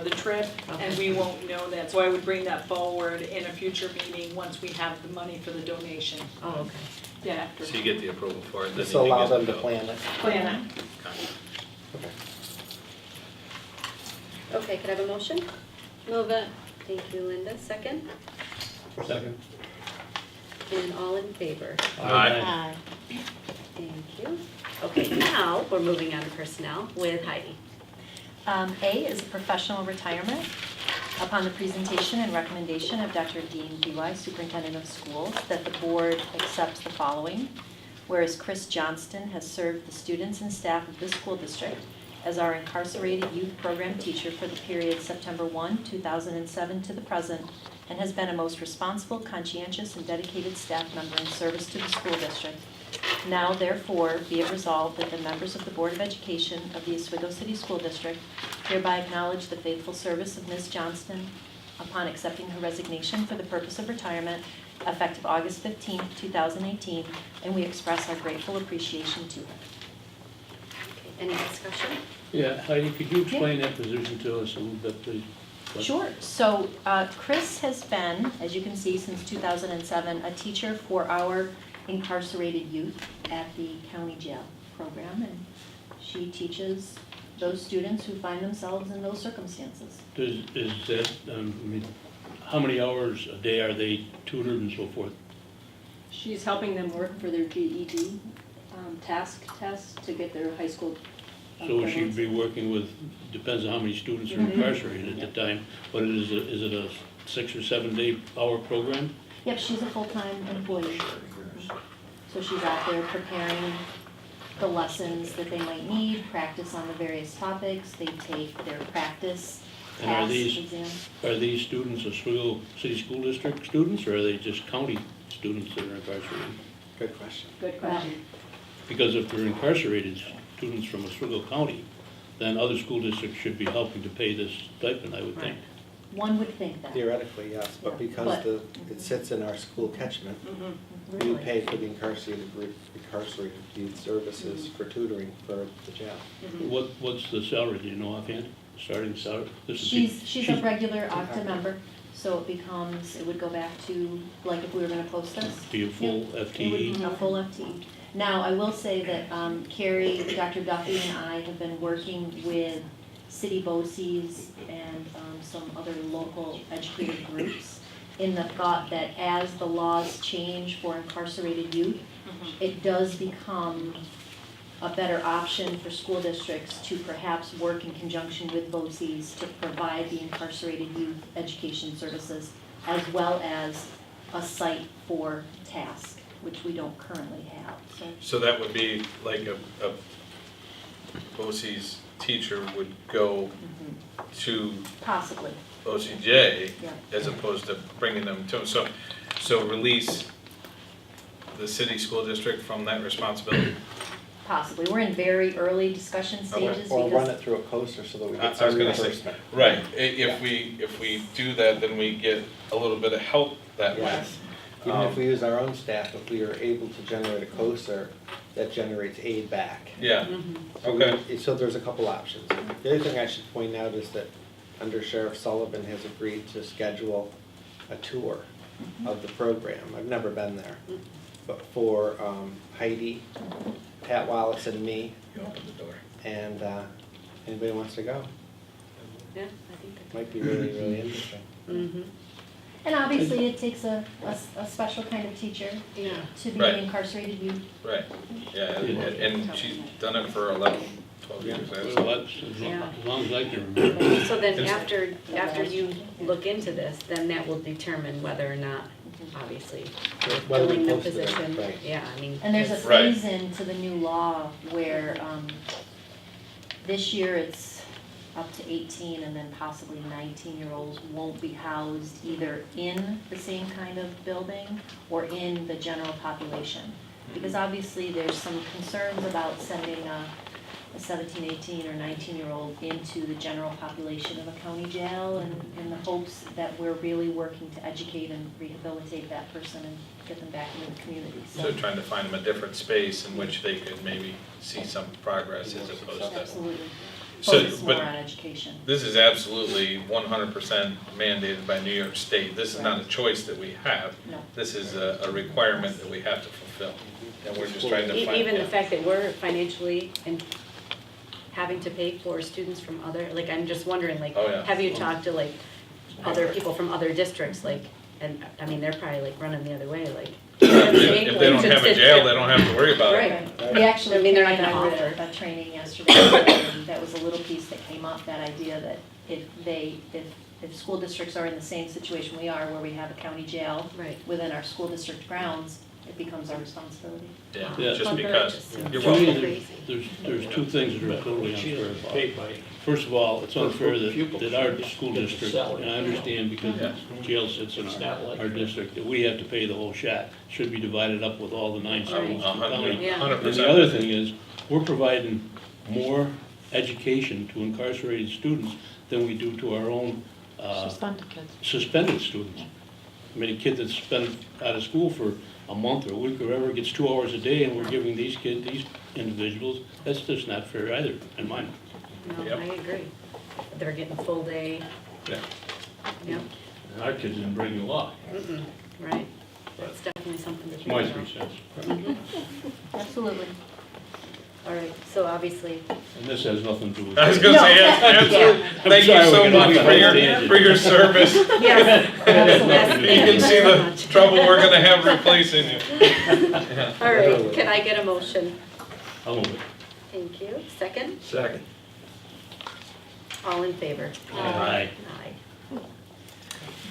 the trip, and we won't know that, so I would bring that forward in a future meeting once we have the money for the donation. Oh, okay. Yeah, after. So you get the approval for it, then Just you allow get them to bill. plan it. Plan it. Okay, could I have a motion? Move it. Thank you, Linda. Second? Second. And all in favor? Aye. Thank you. Okay, now we're moving on to personnel with Heidi. A is a professional retirement. Upon the presentation and recommendation of Dr. Dean BY, Superintendent of Schools, that the board accepts the following. Whereas Chris Johnston has served the students and staff of this school district as our incarcerated youth program teacher for the period September 1, 2007 to the present, and has been a most responsible, conscientious, and dedicated staff member in service to the school district. Now, therefore, be it resolved that the members of the Board of Education of the Oswego City School District hereby acknowledge the faithful service of Ms. Johnston upon accepting her resignation for the purpose of retirement effective August 15, 2018, and we express our grateful appreciation to her. Okay, any discussion? Yeah, Heidi, could you explain that position to us a little bit, please? Sure. So Chris has been, as you can see, since 2007, a teacher for our incarcerated youth at the county jail program, and she teaches those students who find themselves in those circumstances. Is that, I mean, how many hours a day are they tutored and so forth? She's helping them work for their GED task tests to get their high school. So she'd be working with, depends on how many students are incarcerated at the time, but is it a 6 or 7 day hour program? Yep, she's a full-time employee. So she's out there preparing the lessons that they might need, practice on the various topics. They take their practice And are tasks, these- exams. Are these students Oswego City School District students, or are they just county students that are incarcerated? Good question. Good question. Because if they're incarcerated students from Oswego County, then other school districts should be helping to pay this stipend, I would think. One would think that. Theoretically, yes, but Yeah. because But- it sits in our school catchment, we Really. pay for the incarcerated youth services for tutoring for the jail. What's the salary, do you know offhand, starting salary? This would be- She's a regular OCTA member, so it would go back to, like if we were gonna post this. Be a full It would FTE? be a full FTE. Now, I will say that Carrie, Dr. Duffy and I have been working with city BOCES and some other local educator groups in the thought that as the laws change for incarcerated youth, it does become a better option for school districts to perhaps work in conjunction with BOCES to provide the incarcerated youth education services, as well as a site for task, which we don't currently have, so. So that would be like a BOCES teacher would go to Possibly, OCJ yeah. as opposed to bringing them to, so release the city school district from that responsibility? Possibly. We're in very early discussion stages Or run because, it through a coaster so that we I get was some gonna say, reimbursement. right, if we do that, then we get a little bit of help that way. Yes. Even if we use our own staff, if we are able to generate a COSER, that generates aid back. Yeah, So okay. So there's a couple options. The other thing I should point out is that Under Sheriff Sullivan has agreed to schedule a tour of the program. I've never been there, but for Heidi, Pat Wallace and me, You open the door. and anybody wants to go. Yeah, I think that. Might be really, really interesting. Mm-hmm. and obviously it takes a special kind of teacher Yeah. to be Right. an incarcerated youth. Right, yeah, and she's done it for 11, 12 years. That's- Well, that's Yeah. as long as I can remember. So then after you look into this, then that will determine whether or not, obviously, Whether we filling the post it or- position. right. Yeah, I mean. And there's a Right. phase-in to the new law where this year it's up to 18 and then possibly 19-year-olds won't be housed either in the same kind of building or in the general population. Because obviously there's some concerns about sending a 17, 18, or 19-year-old into the general population of a county jail and in the hopes that we're really working to educate and rehabilitate that person and get them back into the community. So trying to find them a different space in which they could maybe see some progress as opposed to. Absolutely. So, Focus more but on education. this is absolutely 100% mandated by New York State. This is not a choice that we have. No. This is a requirement that we have to fulfill. And we're just trying to find. Even the fact that we're financially and having to pay for students from other, like, I'm just wondering, like, Oh, yeah. have you talked to like other people from other districts, like, and, I mean, they're probably like running the other way, like. If they don't have a jail, they don't have to worry about it. Right. We actually, I mean, they're not Carrie and I gonna were at a training yesterday, and that was a little piece that came up, that idea that if school districts are in the same situation we are, where we have a county jail Right. within our school district grounds, it becomes our responsibility. Yeah, Yeah. just Well, because. just You're seems welcome. crazy. There's two things that are totally unfair about Paid it. by. First of all, it's unfair that our school Get the district, salary. and I understand because Yeah. jail sits in It's not like our district, that we have to pay the whole shot. Should be divided up with all the 9 schools in the county. Yeah. 100%. And the other thing is, we're providing more education to incarcerated students than we do to our own Suspended kids. suspended students. I mean, a kid that's been out of school for a month or a week or whatever gets 2 hours a day, and we're giving these individuals, that's just not fair either, in my mind. No, Yep. I agree. They're getting full day, Yeah. yeah, And our kids didn't bring you up. right. That's definitely something to It's think my about. 3 cents. Mhm. Absolutely. All right, so obviously, And this has nothing to do with. I was gonna say, No. absolutely. Thank you so much for your service. yes, absolutely. You can see the trouble we're gonna have replacing you. All right, can I get a motion? I'll move it. Thank you. Second? Second. All in favor? Aye. Aye.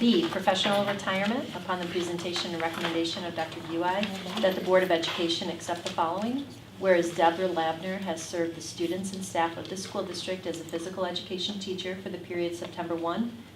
B, professional retirement. Upon the presentation and recommendation of Dr. Bui, that the Board of Education accept the following. Whereas Deborah Labner has served the students and staff of this school district as a physical education teacher for the period September 1,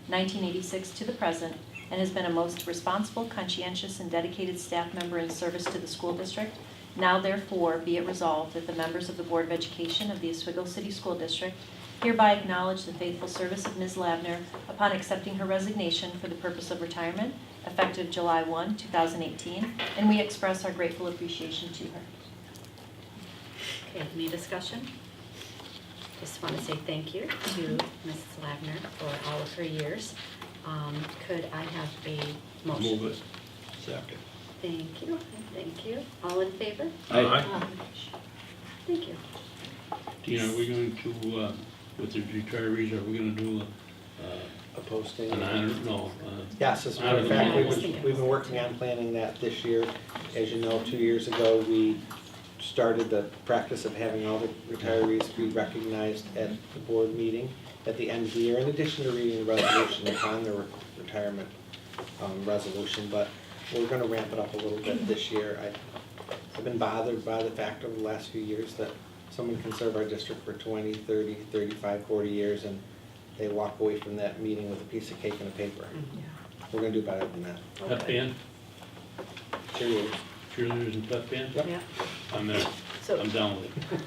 1986 to the present, and has been a most responsible, conscientious, and dedicated staff member in service to the school district. Now therefore be it resolved that the members of the Board of Education of the Oswego City School District hereby acknowledge the faithful service of Ms. Labner upon accepting her resignation for the purpose of retirement, effective July 1, 2018, and we express our grateful appreciation to her. Okay, any discussion? Just want to say thank you to Mrs. Lavner for all of her years. Could I have a motion? Move it. Second. Thank you, thank you. All in favor? Aye. Thank you. Dean, are we going to, with the retirees, are we gonna do A posting. an honor, no? Yes, as a matter of honor fact, roll? we've been working on planning that this year. As you know, 2 years ago, we started the practice of having all the retirees be recognized at the board meeting at the end of the year, in addition to reading the resolution upon their retirement resolution. But we're gonna ramp it up a little bit this year. I've been bothered by the fact over the last few years that someone can serve our district for 20, 30, 35, 40 years, and they walk away from that meeting with a piece of cake and a paper. We're gonna do better than that. Pep band, Cheerios. cheerleaders and pep band? Yep. Yeah. I'm there, So, I'm down with it.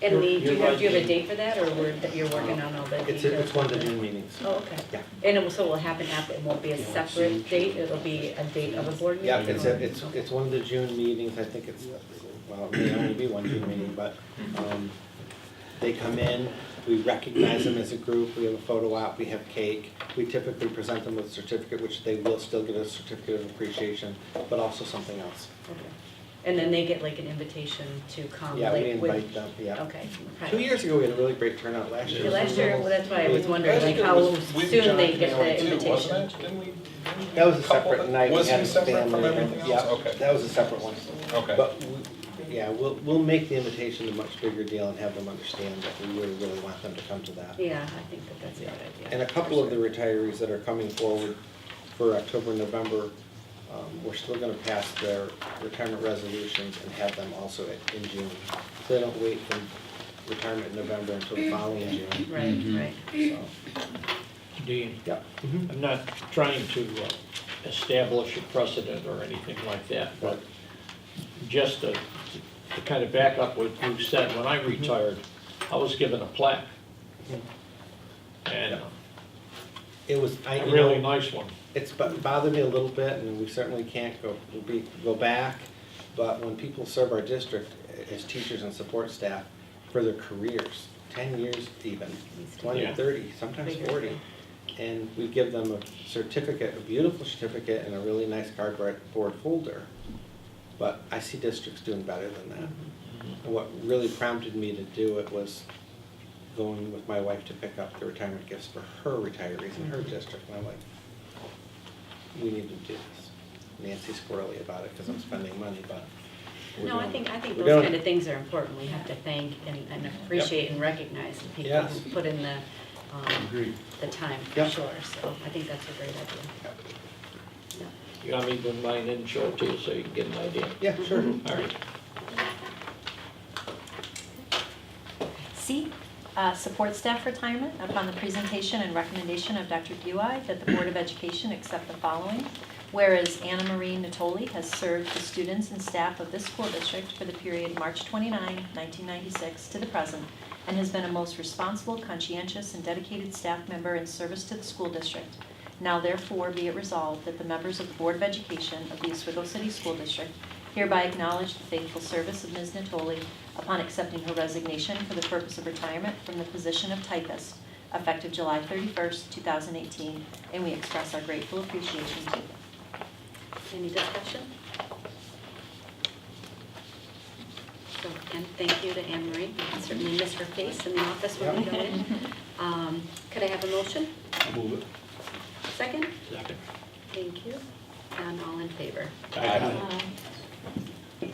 and Lee, do you You're have a right. date for that, or that you're working on all the details? It's one of the June meetings. Oh, okay. Yeah. And so it will happen after, it won't be a separate date, it'll be a date of a board meeting? Yeah, it's one of the June meetings. I think it's, well, it may only be one June meeting, but they come in, we recognize them as a group, we have a photo op, we have cake. We typically present them with a certificate, which they will still get a certificate of appreciation, but also something else. Okay. And then they get like an invitation to come? Yeah, we like, with- invite them, yeah. Okay. 2 years ago, we had a really great turnout. Last year. Yeah, last year, well, that's why I was wondering, Last like, year how was with soon John they get Daly the too, invitation. wasn't it? Didn't we? That was a couple separate of- night. We Was had he a separate family from event. everything else? Yeah, Okay. that was a separate one. Okay. But, we'll make the invitation a much bigger deal and have them understand that we really, really want them to come to that. Yeah, I think that that's a good idea. And a couple of the retirees that are coming forward for October and November, we're still gonna pass their retirement resolutions and have them also in June. So they don't wait from retirement in November until the following June. Right, right. So, Dean, yeah. I'm not trying to establish a precedent or anything like that, but just to kind of back up what you said, when I retired, I was given a plaque. And It was, a really nice one. It's bothered me a little bit, and we certainly can't go back, but when people serve our district as teachers and support staff for their careers, 10 years even, 20, Yeah. 30, sometimes 40, and we give them a certificate, a beautiful certificate, and a really nice cardboard folder, but I see districts doing better than that. And what really prompted me to do it was going with my wife to pick up the retirement gifts for her retirees in her district, and I'm like, we need to do this. Nancy's squirrely about it because I'm spending money, but we're No, I doing think it. those We're doing kind it. of things are important. We have to thank and appreciate and recognize the people Yes. who put in the Agreed. the time, for Yep. sure. So I think that's a great idea. Yeah. You want me to bring mine in and show it to you so you can get an idea? Yeah, sure. All right. C, support staff retirement. Upon the presentation and recommendation of Dr. Bui, that the Board of Education accept the following. Whereas Anna Marie Natoli has served the students and staff of this school district for the period March 29, 1996 to the present, and has been a most responsible, conscientious, and dedicated staff member in service to the school district. Now therefore be it resolved that the members of the Board of Education of the Oswego City School District hereby acknowledge the faithful service of Ms. Natoli upon accepting her resignation for the purpose of retirement from the position of typist, effective July 31st, 2018, and we express our grateful appreciation to them. Any discussion? So again, thank you to Anne Marie. You can certainly miss her face in the office when we go in. Could I have a motion? I'll move it. Second? Second. Thank you. And all in favor?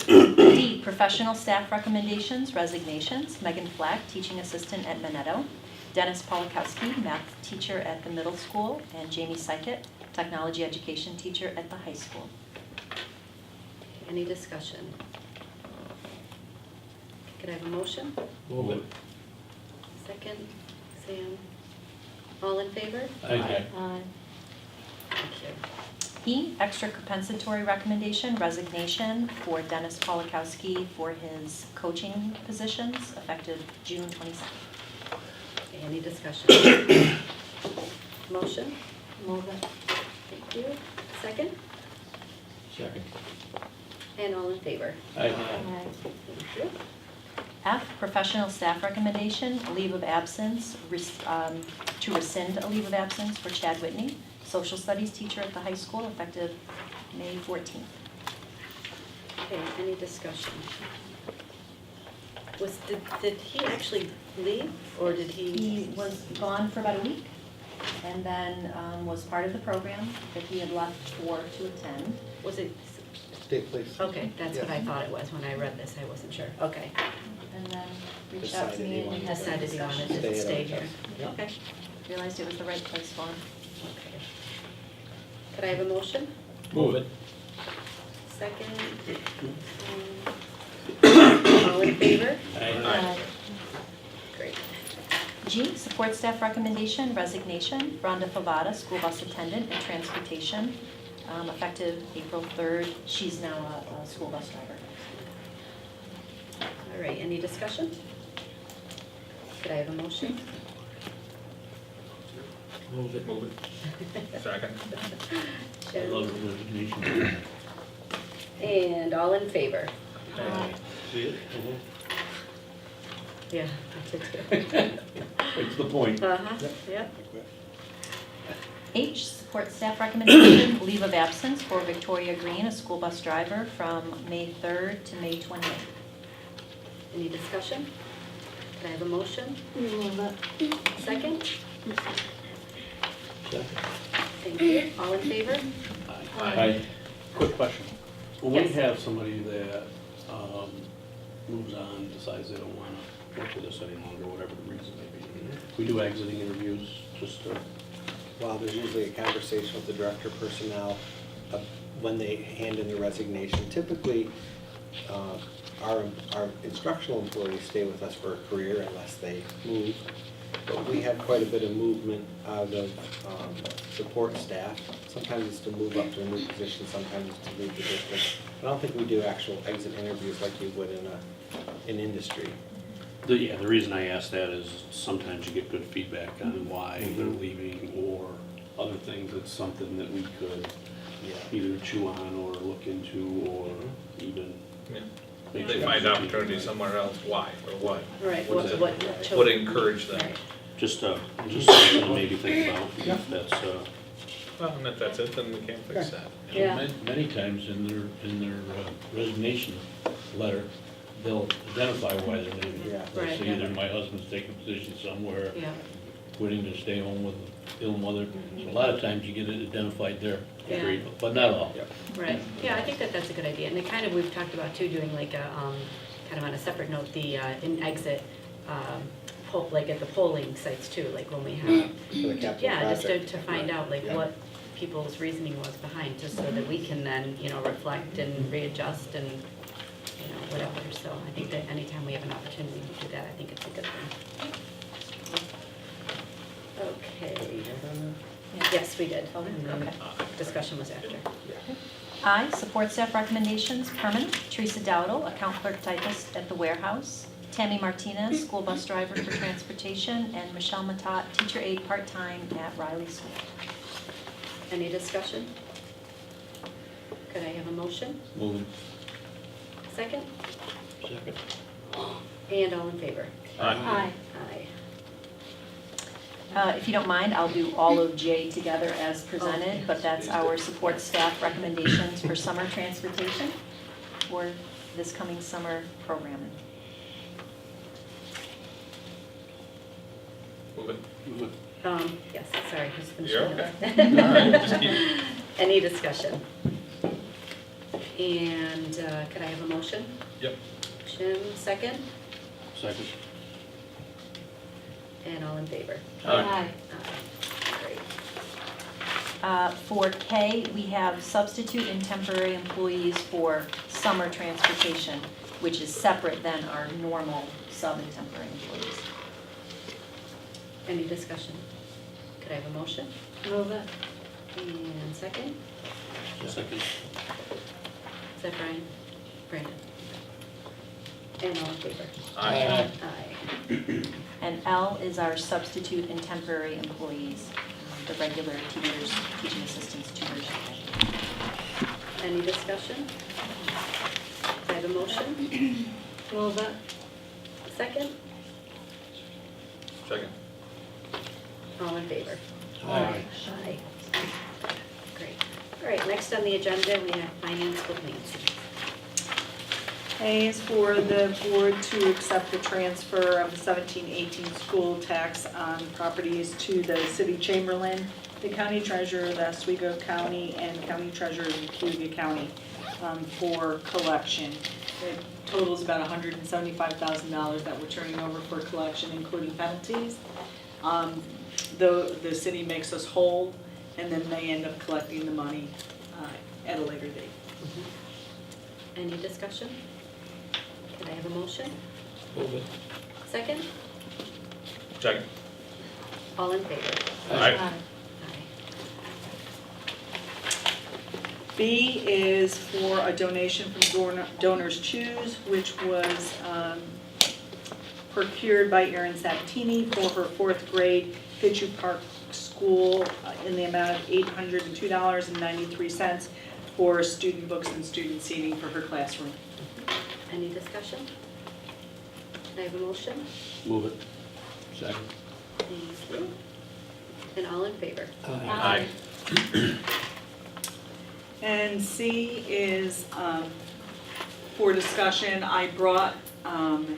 D, professional staff recommendations, resignations. Megan Flack, teaching assistant at Minetto. Dennis Polakowski, math teacher at the middle school. And Jamie Sykett, technology education teacher at the high school. Any discussion? Could I have a motion? Move it. Second, Sam. All in favor? Aye. Thank you. E, extra compensatory recommendation, resignation for Dennis Polakowski for his coaching positions effective June 22nd. Okay, any discussion? Motion? Move it. Thank you. Second? Second. And all in favor? Aye. Thank you. F, professional staff recommendation, leave of absence, to rescind a leave of absence for Chad Whitney, social studies teacher at the high school, effective May 14th. Okay, any discussion? Did he actually leave, or did he? He was gone for about a week, and then was part of the program that he had left to attend. Was it? State police. Okay, that's what I thought it was when I read this, I wasn't sure. Okay. And then reached out to Decided me he and we wanted had to some Decided he wanted discussion. to stay at here. our Okay, Realized it was the right place for him. okay. Could I have a motion? Move it. Second? All in favor? Aye. Great. G, support staff recommendation, resignation, Rhonda Favada, school bus attendant and transportation, effective April 3rd. She's now a school bus driver. All right, any discussion? Could I have a motion? Move it. Move it. Second. I love the resignation. And all in favor? See it? Yeah, I did too. It's the point. Uh-huh, yep. H, support staff recommendation, leave of absence for Victoria Green, a school bus driver, from May 3rd to May 28th. Any discussion? Could I have a motion? Second? Second. Thank you. All in favor? Aye. Quick question. When we Yes. have somebody that moves on, decides they don't want to work with us any longer, whatever the reason may be, we do exiting interviews just to, Well, there's usually a conversation with the director of personnel when they hand in their resignation. Typically, our instructional employees stay with us for a career unless they move. But we have quite a bit of movement out of support staff. Sometimes it's to move up to a new position, sometimes it's to leave the district. I don't think we do actual exit interviews like you would in industry. the reason I ask that is sometimes you get good feedback on why they're leaving or other things. It's something that we could either chew on or look into or even make They sure find it's- opportunity somewhere else, why or what? Right, Would what? encourage them. Right. Just something to maybe think about. That's, Well, and if that's it, then we can't fix that. Yeah. Many times in their resignation letter, they'll identify why they're leaving. Yeah. They'll Right, say yeah. either my husband's taking a position somewhere, Yeah, quitting to stay home with an ill mother. So a lot of times you get it identified there, Yeah. but not all. right. Yeah, I think that's a good idea. And it kind of, we've talked about too, doing like a, kind of on a separate note, the in exit, like at the polling sites too, like when we have. For the capital Yeah, just project. to find out like Yeah. what people's reasoning was behind, just so that we can then, reflect and readjust and, whatever. So I think that anytime we have an opportunity to do that, I think it's a good thing. Okay. Yes, we did. And then, Okay. discussion was after. I, support staff recommendations, permanent, Teresa Dowdle, account clerk typist at the warehouse, Tammy Martinez, school bus driver for transportation, and Michelle Matat, teacher aide part-time at Riley School. Any discussion? Could I have a motion? Moving. Second? Second. And all in favor? Aye. Aye. If you don't mind, I'll do all of J together as presented, but that's our support staff recommendations for summer transportation for this coming summer programming. Move it. Yes, sorry, who's finishing? You're okay. it? All right, just keep- Any discussion? And could I have a motion? Yep. Motion, second, Second. and all in favor? Aye. Great. For K, we have substitute and temporary employees for summer transportation, which is separate than our normal sub and temporary employees. Any discussion? Could I have a motion? Move it. And second? Second. Is that Brian? Brandon? And all in favor? Aye. Aye. And L is our substitute and temporary employees, the regular tutors, teaching assistants, tutors. Any discussion? Could I have a motion? Move it. Second? Second. All in favor? Aye. Aye. Great. All right, next on the agenda, we have finance with Nancy. A is for the board to accept the transfer of the 17-18 school tax on properties to the city Chamberlain, the county treasurer, the Oswego County, and county treasurer in Cayuga County for collection. It totals about $175,000 that we're turning over for collection, including penalties. The city makes us whole, and then they end up collecting the money at a later date. Any discussion? Could I have a motion? Move it. Second? Second. All in favor? Aye. Aye. B is for a donation from Donors Choose, which was procured by Erin Sabatini for her 4th grade Pitchu Park School in the amount of $802.93 for student books and student seating for her classroom. Any discussion? Can I have a motion? Move it. Second. Thank you. And all in favor? Aye. And C is for discussion. I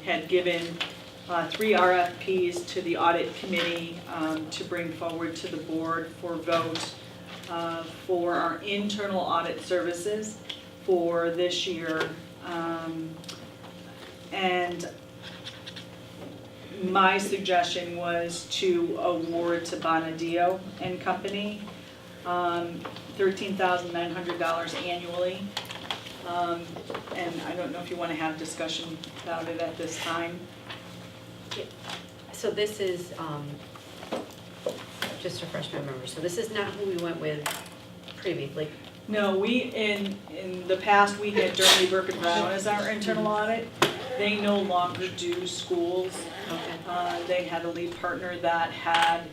had given 3 RFPs to the audit committee to bring forward to the board for vote for our internal audit services for this year. And my suggestion was to award to Bonadio and Company $13,900 annually. And I don't know if you want to have discussion about it at this time. So this is, just to refresh my memory, so this is not who we went with previously. No, in the past, we had Durley Burke and Brown as our internal audit. They no longer do schools. Okay. They had a lead partner that had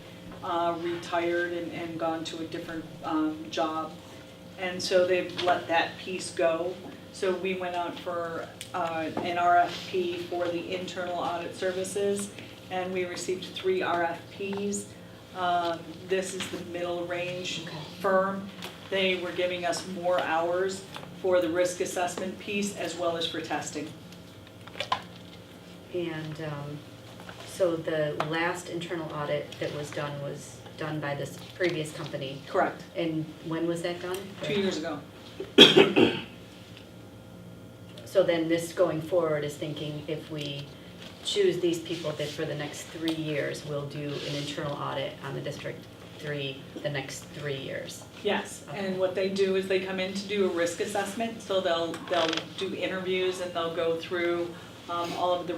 retired and gone to a different job. And so they've let that piece go. So we went out for an RFP for the internal audit services, and we received 3 RFPs. This is the middle range firm. They were giving us more hours for the risk assessment piece as well as for testing. And so the last internal audit that was done by this previous company. Correct. And when was that done? 2 years ago. So then this going forward is thinking if we choose these people that for the next 3 years, we'll do an internal audit on the District 3 the next 3 years. Yes, and what they do is they come in to do a risk assessment, so they'll do interviews and they'll go through all of the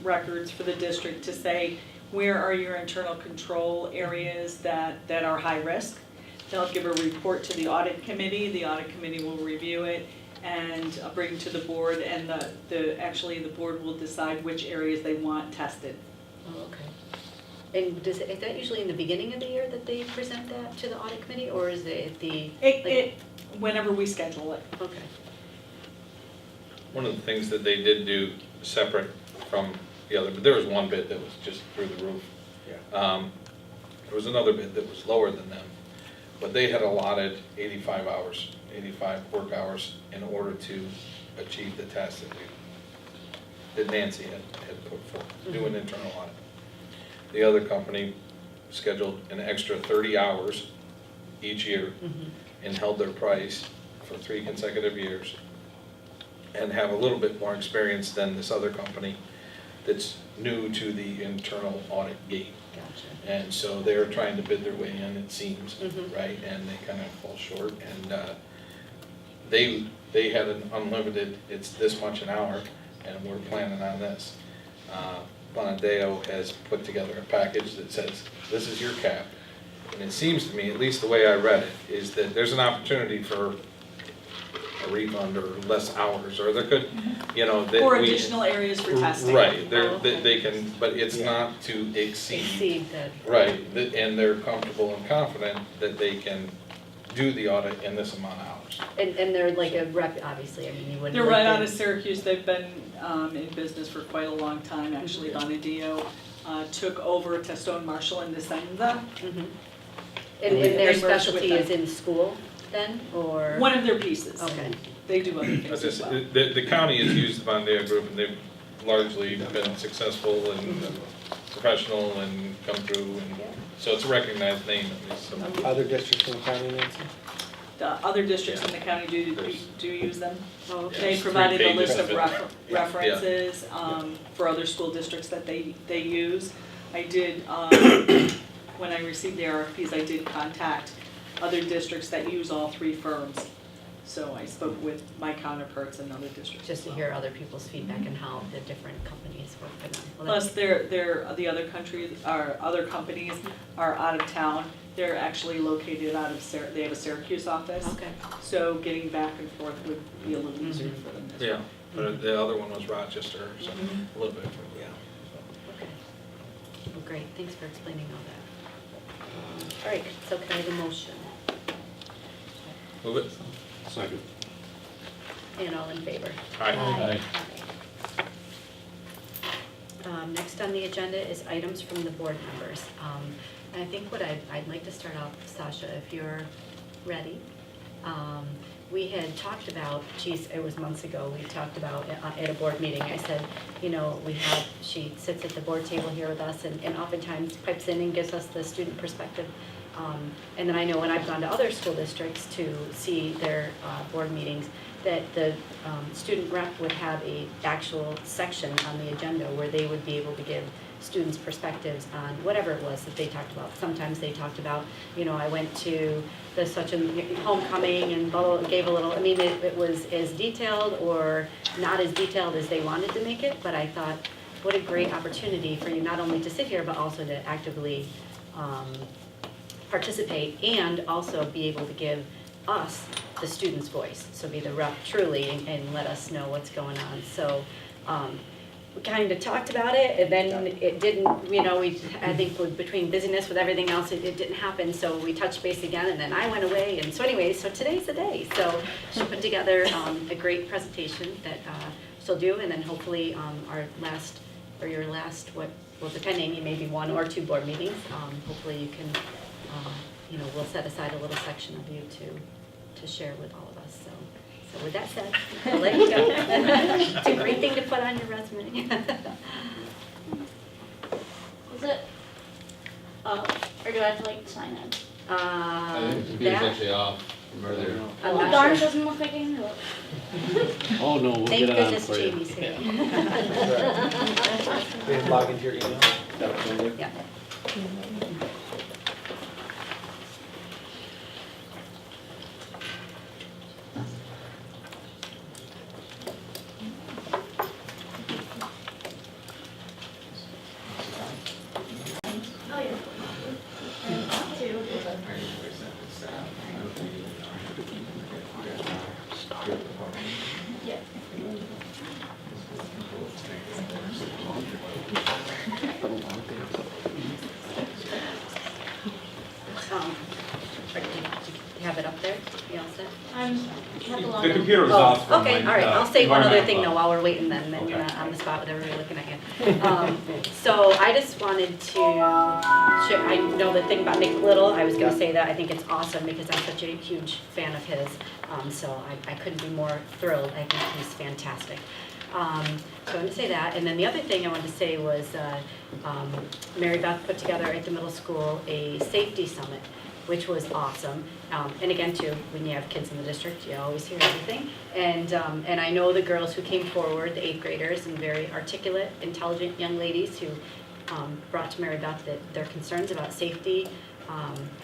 records for the district to say, where are your internal control areas that are high risk? They'll give a report to the audit committee will review it and bring to the board, and actually the board will decide which areas they want tested. Oh, okay. And is that usually in the beginning of the year that they present that to the audit committee, or is it at the? Whenever we schedule it. Okay. One of the things that they did do separate from the other, but there was one bid that was just through the roof. There was another bid that was lower than them, but they had allotted 85 work hours in order to achieve the task that Nancy had put forth, do an internal audit. The other company scheduled an extra 30 hours each year and held their price for 3 consecutive years and have a little bit more experience than this other company that's new to the internal audit game. Gotcha. And so they're trying to bid their way in, it seems, right? And they kind of fall short. And they had an unlimited, it's this much an hour, and we're planning on this. Bonadeo has put together a package that says, this is your cap. And it seems to me, at least the way I read it, is that there's an opportunity for a refund or less hours, or there could, you know, that Or we- additional areas for testing. Right, Oh, okay. they can, but it's not to exceed, That. right, and they're comfortable and confident that they can do the audit in this amount of hours. And they're like a rep, obviously, I mean, you wouldn't. They're like right them- out of Syracuse. They've been in business for quite a long time, actually. Bonadeo took over Testone Marshall and Descenza. And They their merged with specialty them. is in school then, or? One of their pieces. Okay. They do other But things as this, well. the county has used the Bonadeo group, and they've largely been successful and professional and come through, and so it's a recognized name at least. So. Other districts in the county, Nancy? The other districts in the county do use them. Oh, okay. They Yes, provided 3 a list of pages of it. references for other school districts that they use. I did, when I received the RFPs, I did contact other districts that use all 3 firms. So I spoke with my counterparts in other districts. Just as to well. hear other people's feedback and how the different companies work for them. Well, Plus, the other countries, or other companies are out of town. They're actually located out of they have a Syracuse office. Okay. So getting back and forth would be a little easier for them. Yeah, but the other one was Rochester, so a little bit, yeah. Okay. Well, great, thanks for explaining all that. All right, so can I have a motion? Move it. Second. And all in favor? Aye. Next on the agenda is items from the board members. And I think what I'd like to start off, Sasha, if you're ready. We had talked about, geez, it was months ago, we talked about at a board meeting, I said, you know, she sits at the board table here with us and oftentimes pipes in and gives us the student perspective. And then I know when I've gone to other school districts to see their board meetings, that the student rep would have a actual section on the agenda where they would be able to give students' perspectives on whatever it was that they talked about. Sometimes they talked about, you know, I went to the such a homecoming and blah, blah, gave a little, I mean, it was as detailed or not as detailed as they wanted to make it, but I thought, what a great opportunity for you not only to sit here, but also to actively participate and also be able to give us, the student's voice. So be the rep truly and let us know what's going on. So we kind of talked about it and then it didn't, you know, I think between busyness with everything else, it didn't happen. So we touched base again and then I went away. And so anyways, so today's the day. So she put together a great presentation that she'll do. And then hopefully your last, well, depending, maybe 1 or 2 board meetings, hopefully you can, you know, we'll set aside a little section of you to share with all of us. So with that said, I'll let you go. It's a great thing to put on your resume. Is it? Oh, or do I have to like sign in? I think the computer's That, actually off from earlier. I'm Well, not darn, sure. doesn't look like I can do it. Oh, no, we'll Thank get it on goodness for you. Jamie's here. We can log into your email? That what you do? Yeah. Oh, yeah. Yeah. Do you have it up there? You all set? The computer was off from Okay, my, all right, I'll say one other environmental thing though club. while we're waiting then you're not on the spot with everybody looking at you. So I just wanted to share, I know the thing about Nick Little, I was gonna say that, I think it's awesome because I'm such a huge fan of his. So I couldn't be more thrilled, I think he's fantastic. So I'm gonna say that, and then the other thing I wanted to say was, Mary Beth put together at the middle school a safety summit, which was awesome. And again, too, when you have kids in the district, you always hear everything. And I know the girls who came forward, the 8th graders, and very articulate, intelligent young ladies who brought to Mary Beth that their concerns about safety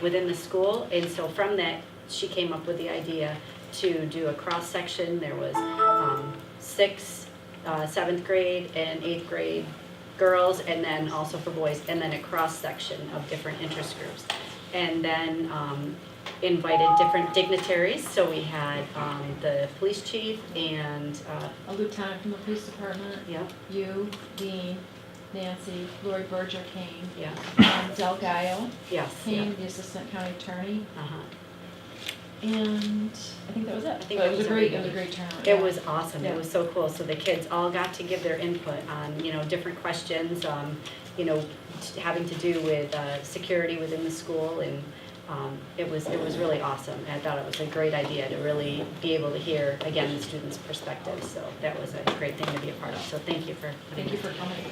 within the school. And so from that, she came up with the idea to do a cross-section. There was 6th, 7th grade, and 8th grade girls, and then also for boys, and then a cross-section of different interest groups. And then invited different dignitaries. So we had the police chief and A lieutenant from the police department. yeah, You, Dean, Nancy, Lori Berger came. yeah, Del Gallo yes, yeah. came, the assistant county attorney. Uh-huh. And I think that was it. I think But that it was a everybody. great turnout. It yeah. was awesome. Yeah. It was so cool. So the kids all got to give their input on, different questions, having to do with security within the school, and it was really awesome. And I thought it was a great idea to really be able to hear, again, the students' perspective. So that was a great thing to be a part of. So thank you for Thank you for coming.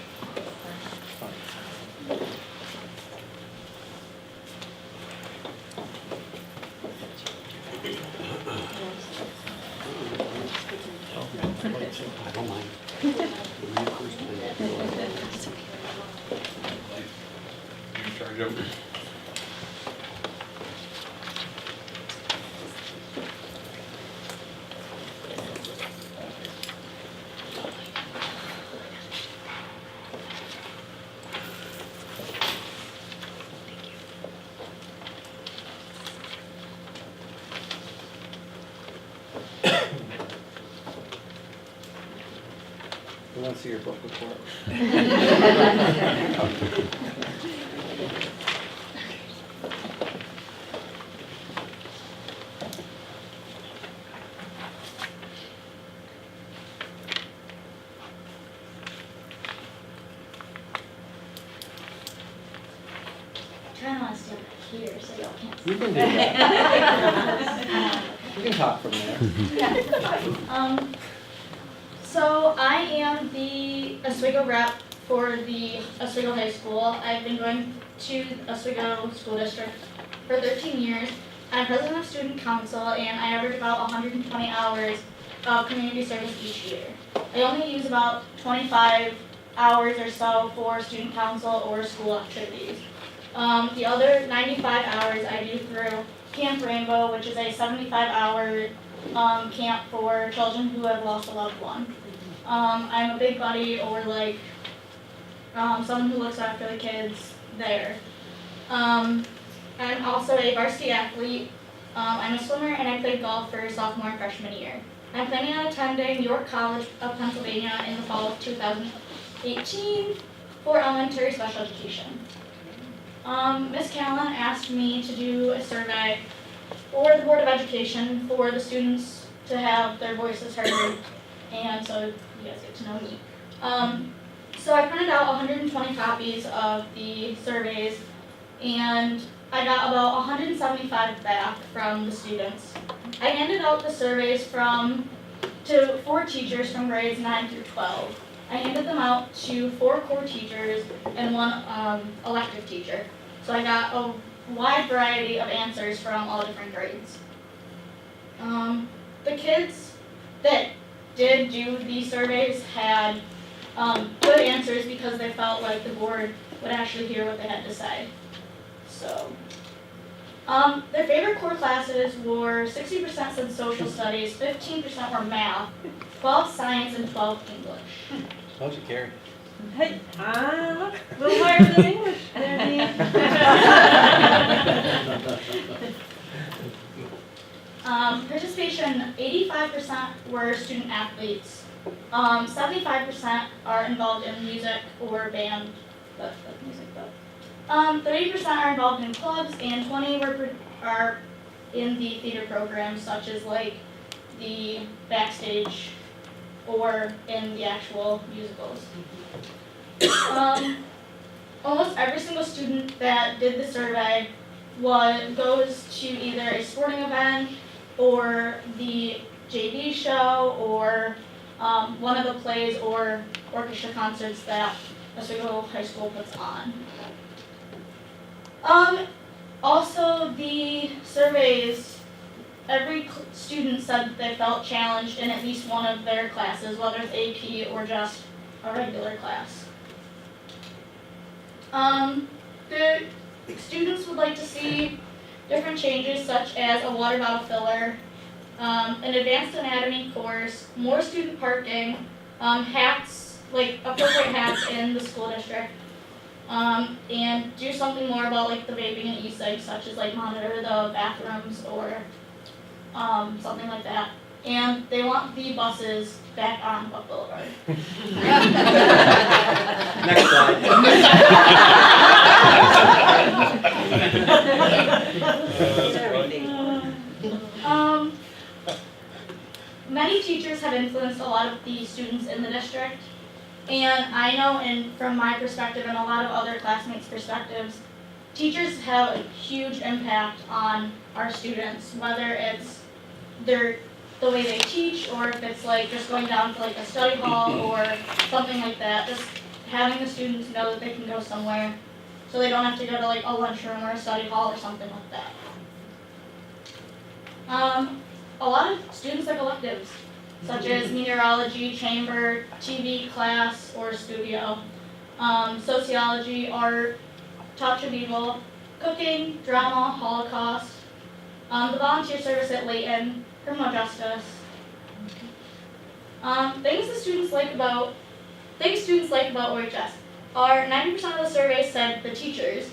I don't mind. You in charge of it? We want to see your book report. Kind of want to stand here so y'all can't see. You can do that. You can talk from there. Yeah. So I am the Oswego rep for the Oswego High School. I've been going to Oswego School District for 13 years. I'm president of student council, and I average about 120 hours of community service each year. I only use about 25 hours or so for student council or school activities. The other 95 hours I do through Camp Rainbow, which is a 75-hour camp for children who have lost a loved one. I'm a big buddy, or someone who looks after the kids there. I'm also a varsity athlete. I'm a swimmer, and I played golf for sophomore and freshman year. I'm planning on attending York College of Pennsylvania in the fall of 2018 for elementary special education. Ms. Callan asked me to do a survey for the Board of Education for the students to have their voices heard, and so you guys get to know me. So I printed out 120 copies of the surveys, and I got about 175 back from the students. I handed out the surveys to 4 teachers from grades 9 through 12. I handed them out to 4 core teachers and 1 elective teacher. So I got a wide variety of answers from all different grades. The kids that did do these surveys had good answers because they felt like the board would actually hear what they had to say. So, their favorite core classes were 60% said social studies, 15% were math, 12 science, and 12 English. How'd you carry? Hey, a little higher than English there, Dean. Participation, 85% were student athletes. 75% are involved in music or band, that's music though. 30% are involved in clubs, and 20 are in the theater programs, such as like the backstage or in the actual musicals. Almost every single student that did the survey goes to either a sporting event or the JV show or one of the plays or orchestra concerts that Oswego High School puts on. Also, the surveys, every student said that they felt challenged in at least one of their classes, whether it's AP or just a regular class. The students would like to see different changes such as a water bottle filler, an advanced anatomy course, more student parking, hats, like appropriate hats in the school district, and do something more about like the vaping and e-cigs, such as like monitor the bathrooms or something like that. And they want the buses back on Buck Boulevard. Next slide. Many teachers have influenced a lot of the students in the district, and I know, and from my perspective and a lot of other classmates' perspectives, teachers have a huge impact on our students, whether it's the way they teach, or if it's like just going down to like a study hall or something like that. Just having the students know that they can go somewhere, so they don't have to go to like a lunchroom or a study hall or something like that. A lot of students like electives, such as meteorology, chamber, TV class, or studio, sociology, art, touch of evil, cooking, drama, Holocaust, the volunteer service at Layton, criminal justice. Things students like about OHS are 90% of the survey said the teachers.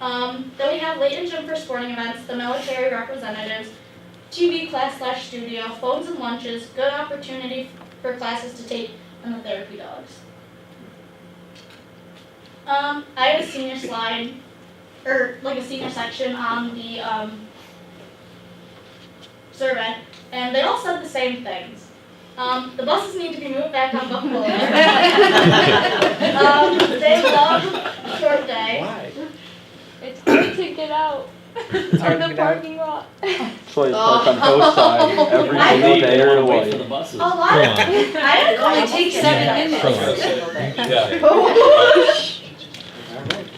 Then we have Layton gym for sporting events, the military representatives, TV class/studio, phones and lunches, good opportunity for classes to take, and the therapy dogs. I have a senior slide, or like a senior section on the survey, and they all said the same things. The buses need to be moved back on Buck Boulevard. They love short day. Why? It's hard to get out It's hard to of the get out. parking lot. That's why you park on both sides every I single believe day They of wanna the wait for week. the buses. A lot of, I had a Only couple takes kids 7 that- minutes. Yeah.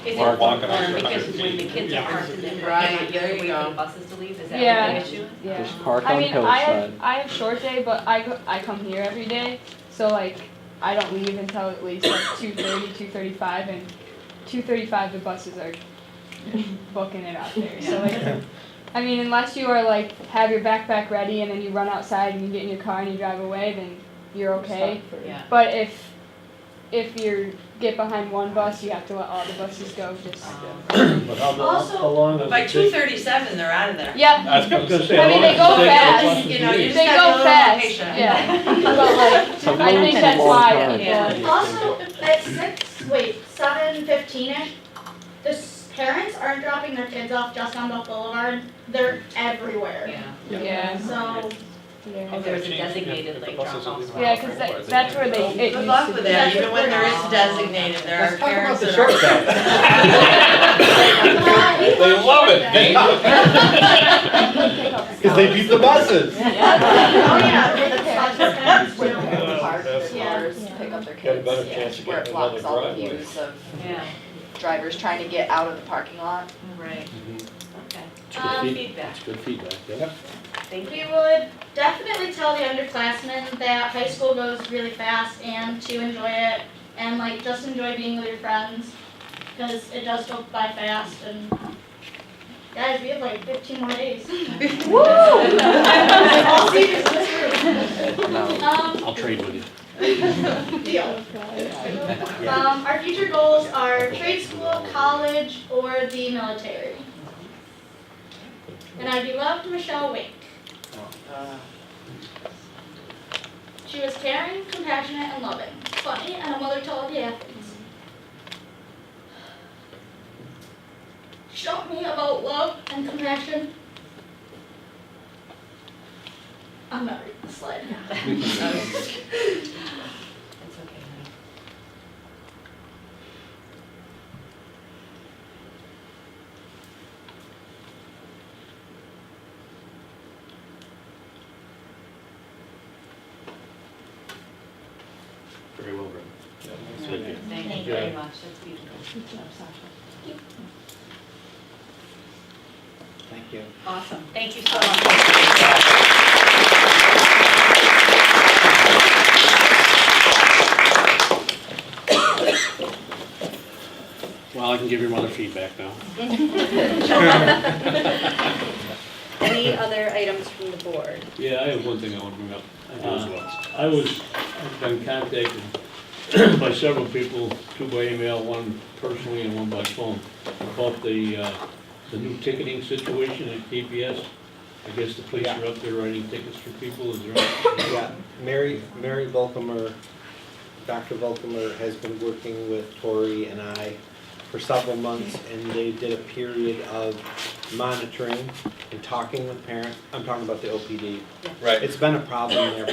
Is it Mark walking or up to because 100 when the feet. kids are parked and then Right, there you wait go. for the buses to leave, is that Yeah. the issue? Yeah. Just park I on mean, hillside. I have short day, but I come here every day, so like I don't leave until at least like 2:30, 2:35, and 2:35 the buses are booking it out there. So like, I mean, unless you are like have your backpack ready and then you run outside and you get in your car and you drive away, then you're okay. Yeah. But if you get behind one bus, you have to let all the buses go. Just But how Also- long does By it take? 2:37, they're out of there. yeah. I was gonna say, I how mean, long they does go it take for the fast. buses to You know, you leave? just They gotta go be a little fast, patient. yeah. But like, I think that's long why. time. Yeah. Also, at 7:15ish, parents aren't dropping their kids off just on Buck Boulevard. They're everywhere. Yeah. Yeah. So, If there's a designated like drop off. Yeah, because that's where they. It Good used luck to with be. that, even when there is designated, there are Let's talk about parents the that short are. day. They love it, Dean. Because they beat the buses. oh yeah, it's That's Yeah. Pick up their Got a kids, better chance of where it getting another blocks all the driveway. views of Yeah, drivers trying to get out of the parking lot. right, okay. It's good feed- Feedback. It's good feedback, yeah. Thank We you. would definitely tell the underclassmen that high school goes really fast and to enjoy it and like just enjoy being with your friends because it does go by fast and guys, we have like 15 more days. Woo! All seniors in this room. I'll trade with you. Deal. Our future goals are trade school, college, or the military. And I'd be loved Michelle Wink. She was caring, compassionate, and loving. Funny, and a mother to all the athletes. She taught me about love and compassion. I'm not reading the slide. It's okay. Very well written. Thank you very much, that's beautiful. Good job, Sasha. Thank you. Awesome, thank you so much. Well, I can give your mother feedback now. Any other items from the board? Yeah, I have one thing I want to bring up. I do as well. I've been contacted by several people, 2 by email, 1 personally and 1 by phone, about the new ticketing situation at KPS. I guess the police are up there writing tickets for people, is there? Yeah, Mary Volkemer, Dr. Volkemer has been working with Tori and I for several months, and they did a period of monitoring and talking with parents. I'm talking about the OPD. Right. It's been a problem there,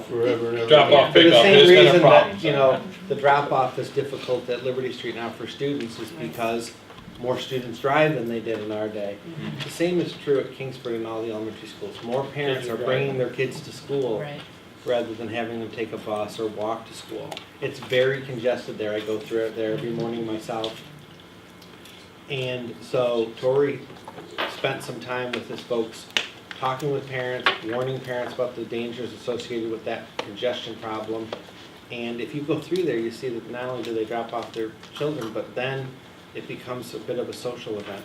Forever and ever. Drop off, For pick the up, same there's been a reason problem. that, the drop-off is difficult at Liberty Street now for students is because more students drive than they did in our day. The same is true at Kingsford and all the elementary schools. More parents are bringing their kids to school Right. rather than having them take a bus or walk to school. It's very congested there. I go through it there every morning myself. And so Tori spent some time with his folks, talking with parents, warning parents about the dangers associated with that congestion problem. And if you go through there, you see that not only do they drop off their children, but then it becomes a bit of a social event.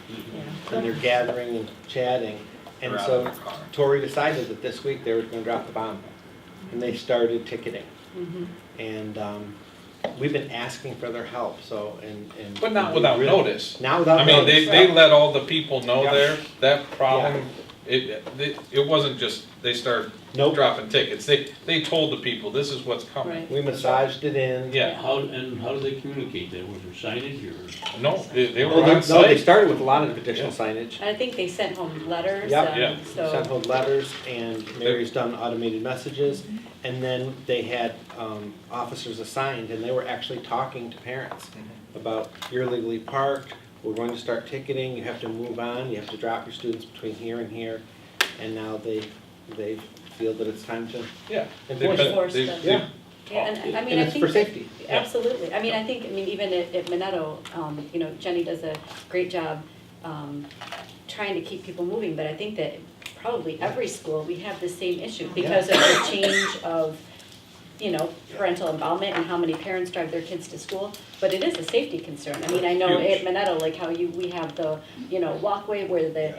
And they're gathering and chatting. And Around so their car. Tori decided that this week they were gonna drop the bomb. And they started ticketing. Mhm. And we've been asking for their help, so, and. But not without notice. Not without I mean, notice. they let all the people know Yeah. there, that problem, it wasn't just, they started Nope. dropping tickets. They told the people, this is what's coming. Right. We massaged it in. Yeah, How do they communicate that? Was there signage or? no, they were Well, on no, they site. started with a lot of additional signage. I think they sent home letters, Yep. Yeah. Sent so, home letters, and Mary's done automated messages, and then they had officers assigned, and they were actually talking to parents about, you're legally parked, we're going to start ticketing, you have to move on, you have to drop your students between here and here, and now they feel that it's time to Yeah. enforce They've it. been- Force they've- them. Yeah. yeah, and I mean, And I it's think. for safety. Absolutely, I mean, even at Minetto, Jenny does a great job, trying to keep people moving, but I think that probably every school, we have the same issue because of the change of, parental involvement and how many parents drive their kids to school, but it is a safety concern. I mean, I know at Huge. Minetto, like how we have the, walkway where the,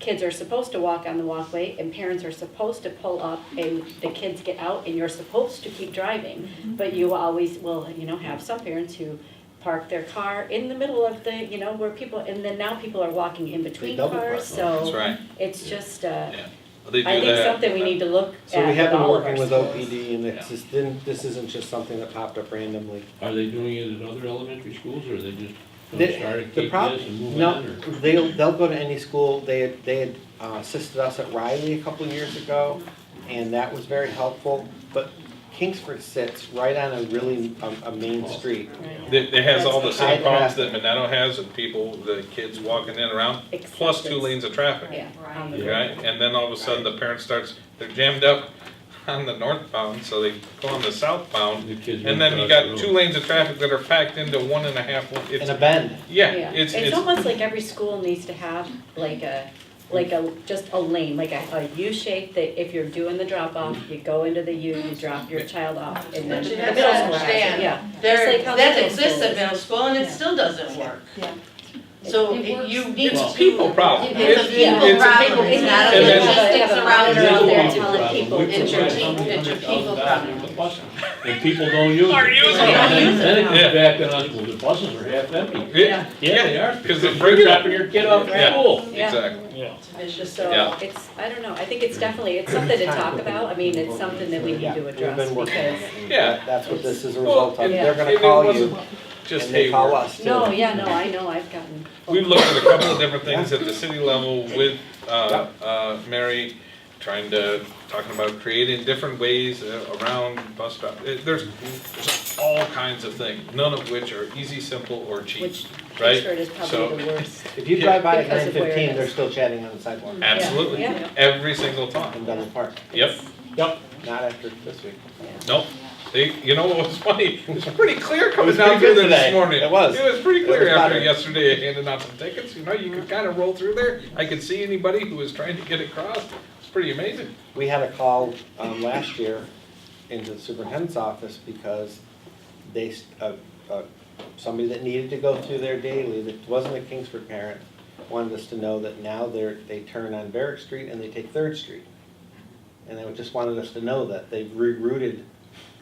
kids are supposed to walk on the walkway and parents are supposed to pull up and the kids get out and you're supposed to keep driving. But you always will, have some parents who park their car in the middle of the, where people, and then now people are walking in between double cars, park. That's so right. it's just, Yeah. They do I think that. something we need to look So at we have with been all of our working with schools. OPD, and it's just, this isn't just something that popped up randomly. Are they doing it at other elementary schools, or are they just The- gonna start at the prob- KPS and move No, on, or? they'll go to any school. They had assisted us at Riley a couple of years ago, and that was very helpful. But Kingsford sits right on a main street. Right. It has all the That's same high problems that traffic. Minetto has, and the kids walking in and around, plus 2 lanes of traffic. Yeah. on the Right, road. and then all of a sudden the parent starts, they're jammed up on the northbound, so they go on the southbound. The kids And run then you across the got road. 2 lanes of traffic that are packed into 1.5 lanes. In a bend. Yeah, it's, It's almost like every school needs to have just a lane, like a U shape, that if you're doing the drop off, you go into the U, you drop your child off, and then But the you middle have to school has it, understand, yeah. there, Just like how that middle exists school at is. middle school and it still doesn't work. Yeah. So It works. you need it's to. a people problem. It's a people It's a problem, people it's not a And then- logistics Have a around monitor out it. there telling people We to It's your provide team- $100,000 it's your people problem. with the bus, and people don't use it. Are using it. Then it Yeah. comes back to us, well, the buses are half empty. Yeah, Yeah, they are, 'Cause they because bring you're it up. dropping your kid off Yeah. at school. Yeah. exactly. Yeah. It's vicious. So Yeah. it's, I don't know, I think it's definitely, it's something to talk about, I mean, it's something that we need Yeah, to we've address been working. because. Yeah. That's what this is a Well, result of. and- They're and gonna it call you, wasn't Just, and they hey, call we're- us too. No, yeah, no, I know, I've gotten. We've looked at a couple of different things at the city level with Mary, talking about creating different ways around bus stop. There's all kinds of things, none of which are easy, simple, or cheap, Which right? Pittsford is probably the worst. If you drive by at Because of where it 9:15, is. they're still chatting on the sidewalk. Absolutely, Yeah. every single time. In Dunlap Park. Yep, Yep. Not after this week. nope. You know what was funny? It was pretty clear coming was down pretty through good there this today. morning. It was. It was pretty It clear was after better. yesterday I handed out some tickets. You know, you could kind of roll through there. I could see anybody who was trying to get across. It's pretty amazing. We had a call last year into the superintendent's office because they, somebody that needed to go through there daily, that wasn't a Kingsford parent, wanted us to know that now they turn on Barrack Street and they take 3rd Street. And they just wanted us to know that they've rerouted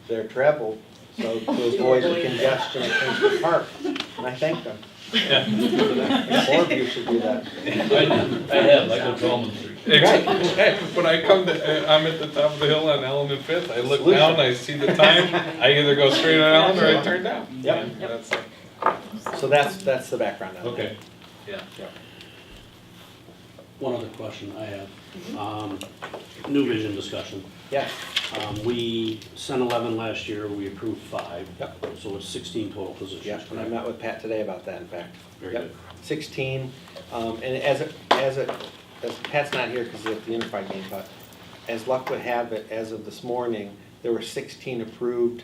their travel so to avoid the congestion at Kingsford Park. And I thanked them. Yeah. More of you should do that. I have, I go to Almond Street. Exactly. When I come to, I'm at the top of the hill on Allen and Fifth, I look Solution. down, I see the time, I either go straight on Allen or I turn down. Yep. Yeah, that's like, So that's the background on it. Okay. yeah. One other question I have, New Vision discussion. Yes. We sent 11 last year, we approved 5. Yep. So it's 16 total positions. Yeah, and I met with Pat today about that, in fact. Very Yep. good. 16, and as Pat's not here because of the Unified game, but as luck would have it, as of this morning, there were 16 approved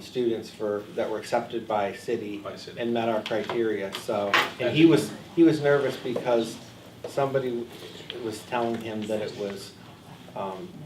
students that were accepted by city and met our criteria. So, and he was nervous because somebody was telling him that it was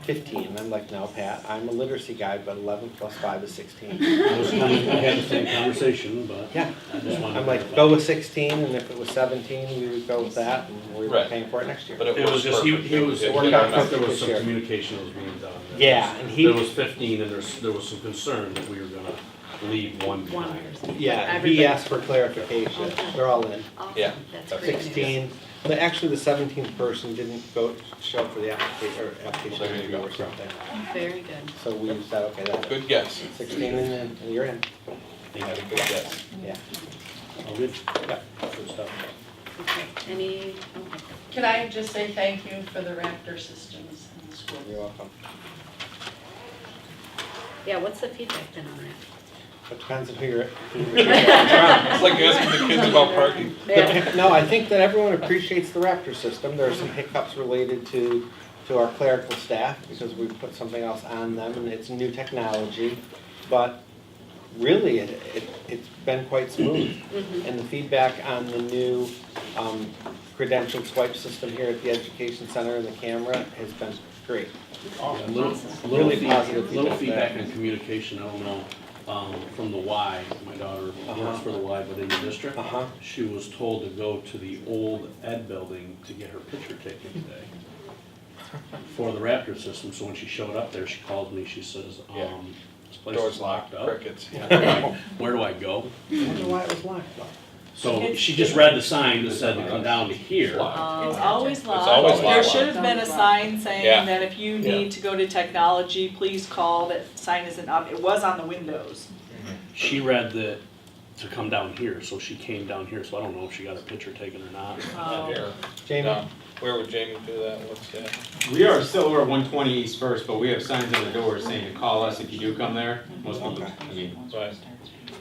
15. And I'm like, no, Pat, I'm a literacy guy, but 11 plus 5 is 16. I had the same conversation, but Yeah, I just wanted to I'm like, clarify. go with 16, and if it was 17, we would go with that, and we were Right. paying for it next year. But It was just, he was, It I worked out thought there perfect was this some year. communication that was being done. Yeah, and he- There was 15, and there was some concern that we were gonna leave one behind. Yeah, he Everybody- asked for clarification. Okay. They're all in. Awesome. Yeah, That's that's great news. 16, but actually the 17th person didn't show up for the application Well, there you interview go. or something. Very good. So we said, okay, that's Good guess. 16 and you're in. You had a good guess. Yeah. All good? Yeah. Good stuff. Okay. Any, okay. Can I just say thank you for the Raptor systems in the school? You're welcome. Yeah, what's the feedback been on that? It depends on who you're. It's like asking the kids about parking. No, I think that everyone appreciates the Raptor system. There are some hiccups related to our clerical staff because we put something else on them and it's new technology. But really, it's been quite smooth. And the feedback on the new credentialed swipe system here at the Education Center and the camera has been great. A little Really feedback, positive little feedback. feedback and communication, I don't know, from the Y, my daughter works for the Y, but in the district. Uh-huh. She was told to go to the old Ed building to get her picture taken today for the Raptor system, so when she showed up there, she called me, she says, Yeah. this place Doors is locked up. crickets. Where do I go? I wonder why it was locked. So she just read the sign that said to come down to here. It's always locked. always There locked. should have been a sign saying Yeah. that if you need to go to technology, please call, that sign isn't up. It was on the windows. She read that to come down here, so she came down here, so I don't know if she got her picture taken or not. Not here. Jamie? No. Where would Jamie do that? What's that? We are still over 120 East First, but we have signs on the doors saying to call us if you do come there. Most people, I mean, Right.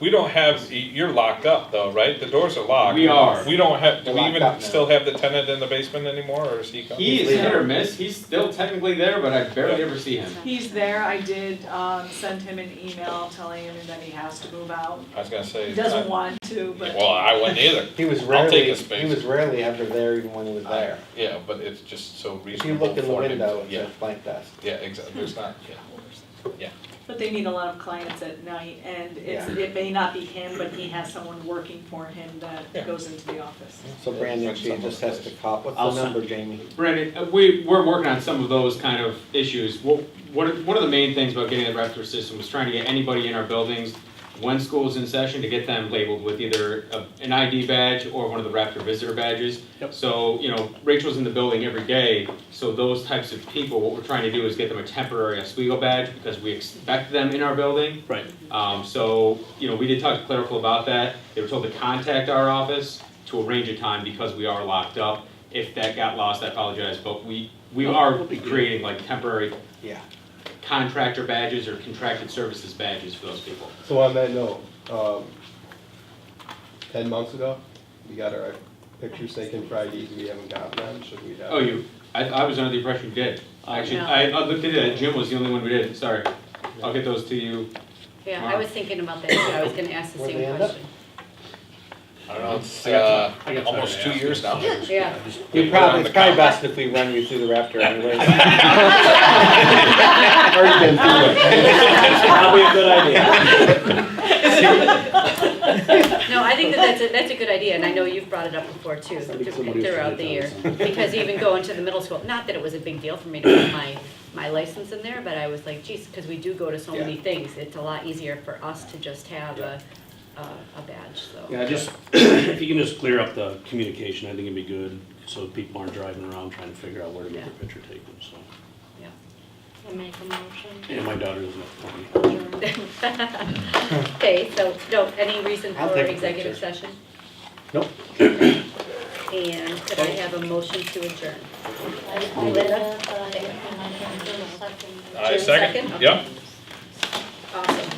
We don't have, you're locked up though, right? The doors are locked. We are. We don't have, do we Locked even up now. still have the tenant in the basement anymore, or is he coming? he is hit or miss. He's still technically there, but I barely ever see him. He's there. I did send him an email telling him that he has to move out. I was gonna say. He doesn't want to, but. Well, I wouldn't either. He was I'll take rarely, his space. he was rarely ever there even when he was there. Yeah, but it's just so If you reasonable look in the for him window, to- it's Yeah, a blank desk. yeah, exactly, there's not, yeah. But they meet a lot of clients at night, and Yeah. it may not be him, but he has someone working for him that Yeah. goes into the office. So Brandon, she just has to call, what's I'll the send- number, Jamie? Brandon, we're working on some of those kind of issues. One of the main things about getting the Raptor system was trying to get anybody in our buildings when school's in session to get them labeled with either an ID badge or one of the Raptor visitor badges. Yep. So, Rachel's in the building every day, so those types of people, what we're trying to do is get them a temporary Oswego badge because we expect them in our building. Right. So, we did talk to clerical about that. They were told to contact our office to arrange a time because we are locked up. If that got lost, I apologize, but we we are creating like temporary Yeah. contractor badges or contracted services badges for those people. So on that note, 10 months ago, we got our pictures taken Fridays, we haven't gotten them, should we have? Oh, I was under the impression you did. Actually, No. I looked at it, Jim was the only one who did, sorry. I'll get those to you. Yeah, I was thinking about that too, I was gonna ask the Where'd they same end up? question. I don't know, it's I got almost tired 2 of years now. Yeah. It's probably best if we run you through the raptor anyway. Already been through it. Probably a good idea. No, I think that's a good idea, and I know you've brought it up before too, throughout the year. Because even going to the middle school, not that it was a big deal for me to get my license in there, but I was like, geez, because we do go to so many things, it's a lot easier for us to just have a badge, so. Yeah, just, if you can just clear up the communication, I think it'd be good, so people aren't driving around trying to figure out where to get their picture taken, so. I make a motion. And my daughter doesn't have time. Okay, so, no, any reason I'll for take a executive picture. session? Nope. And could I have a motion to adjourn? Linda? I Jim, second, Okay. yep. Awesome.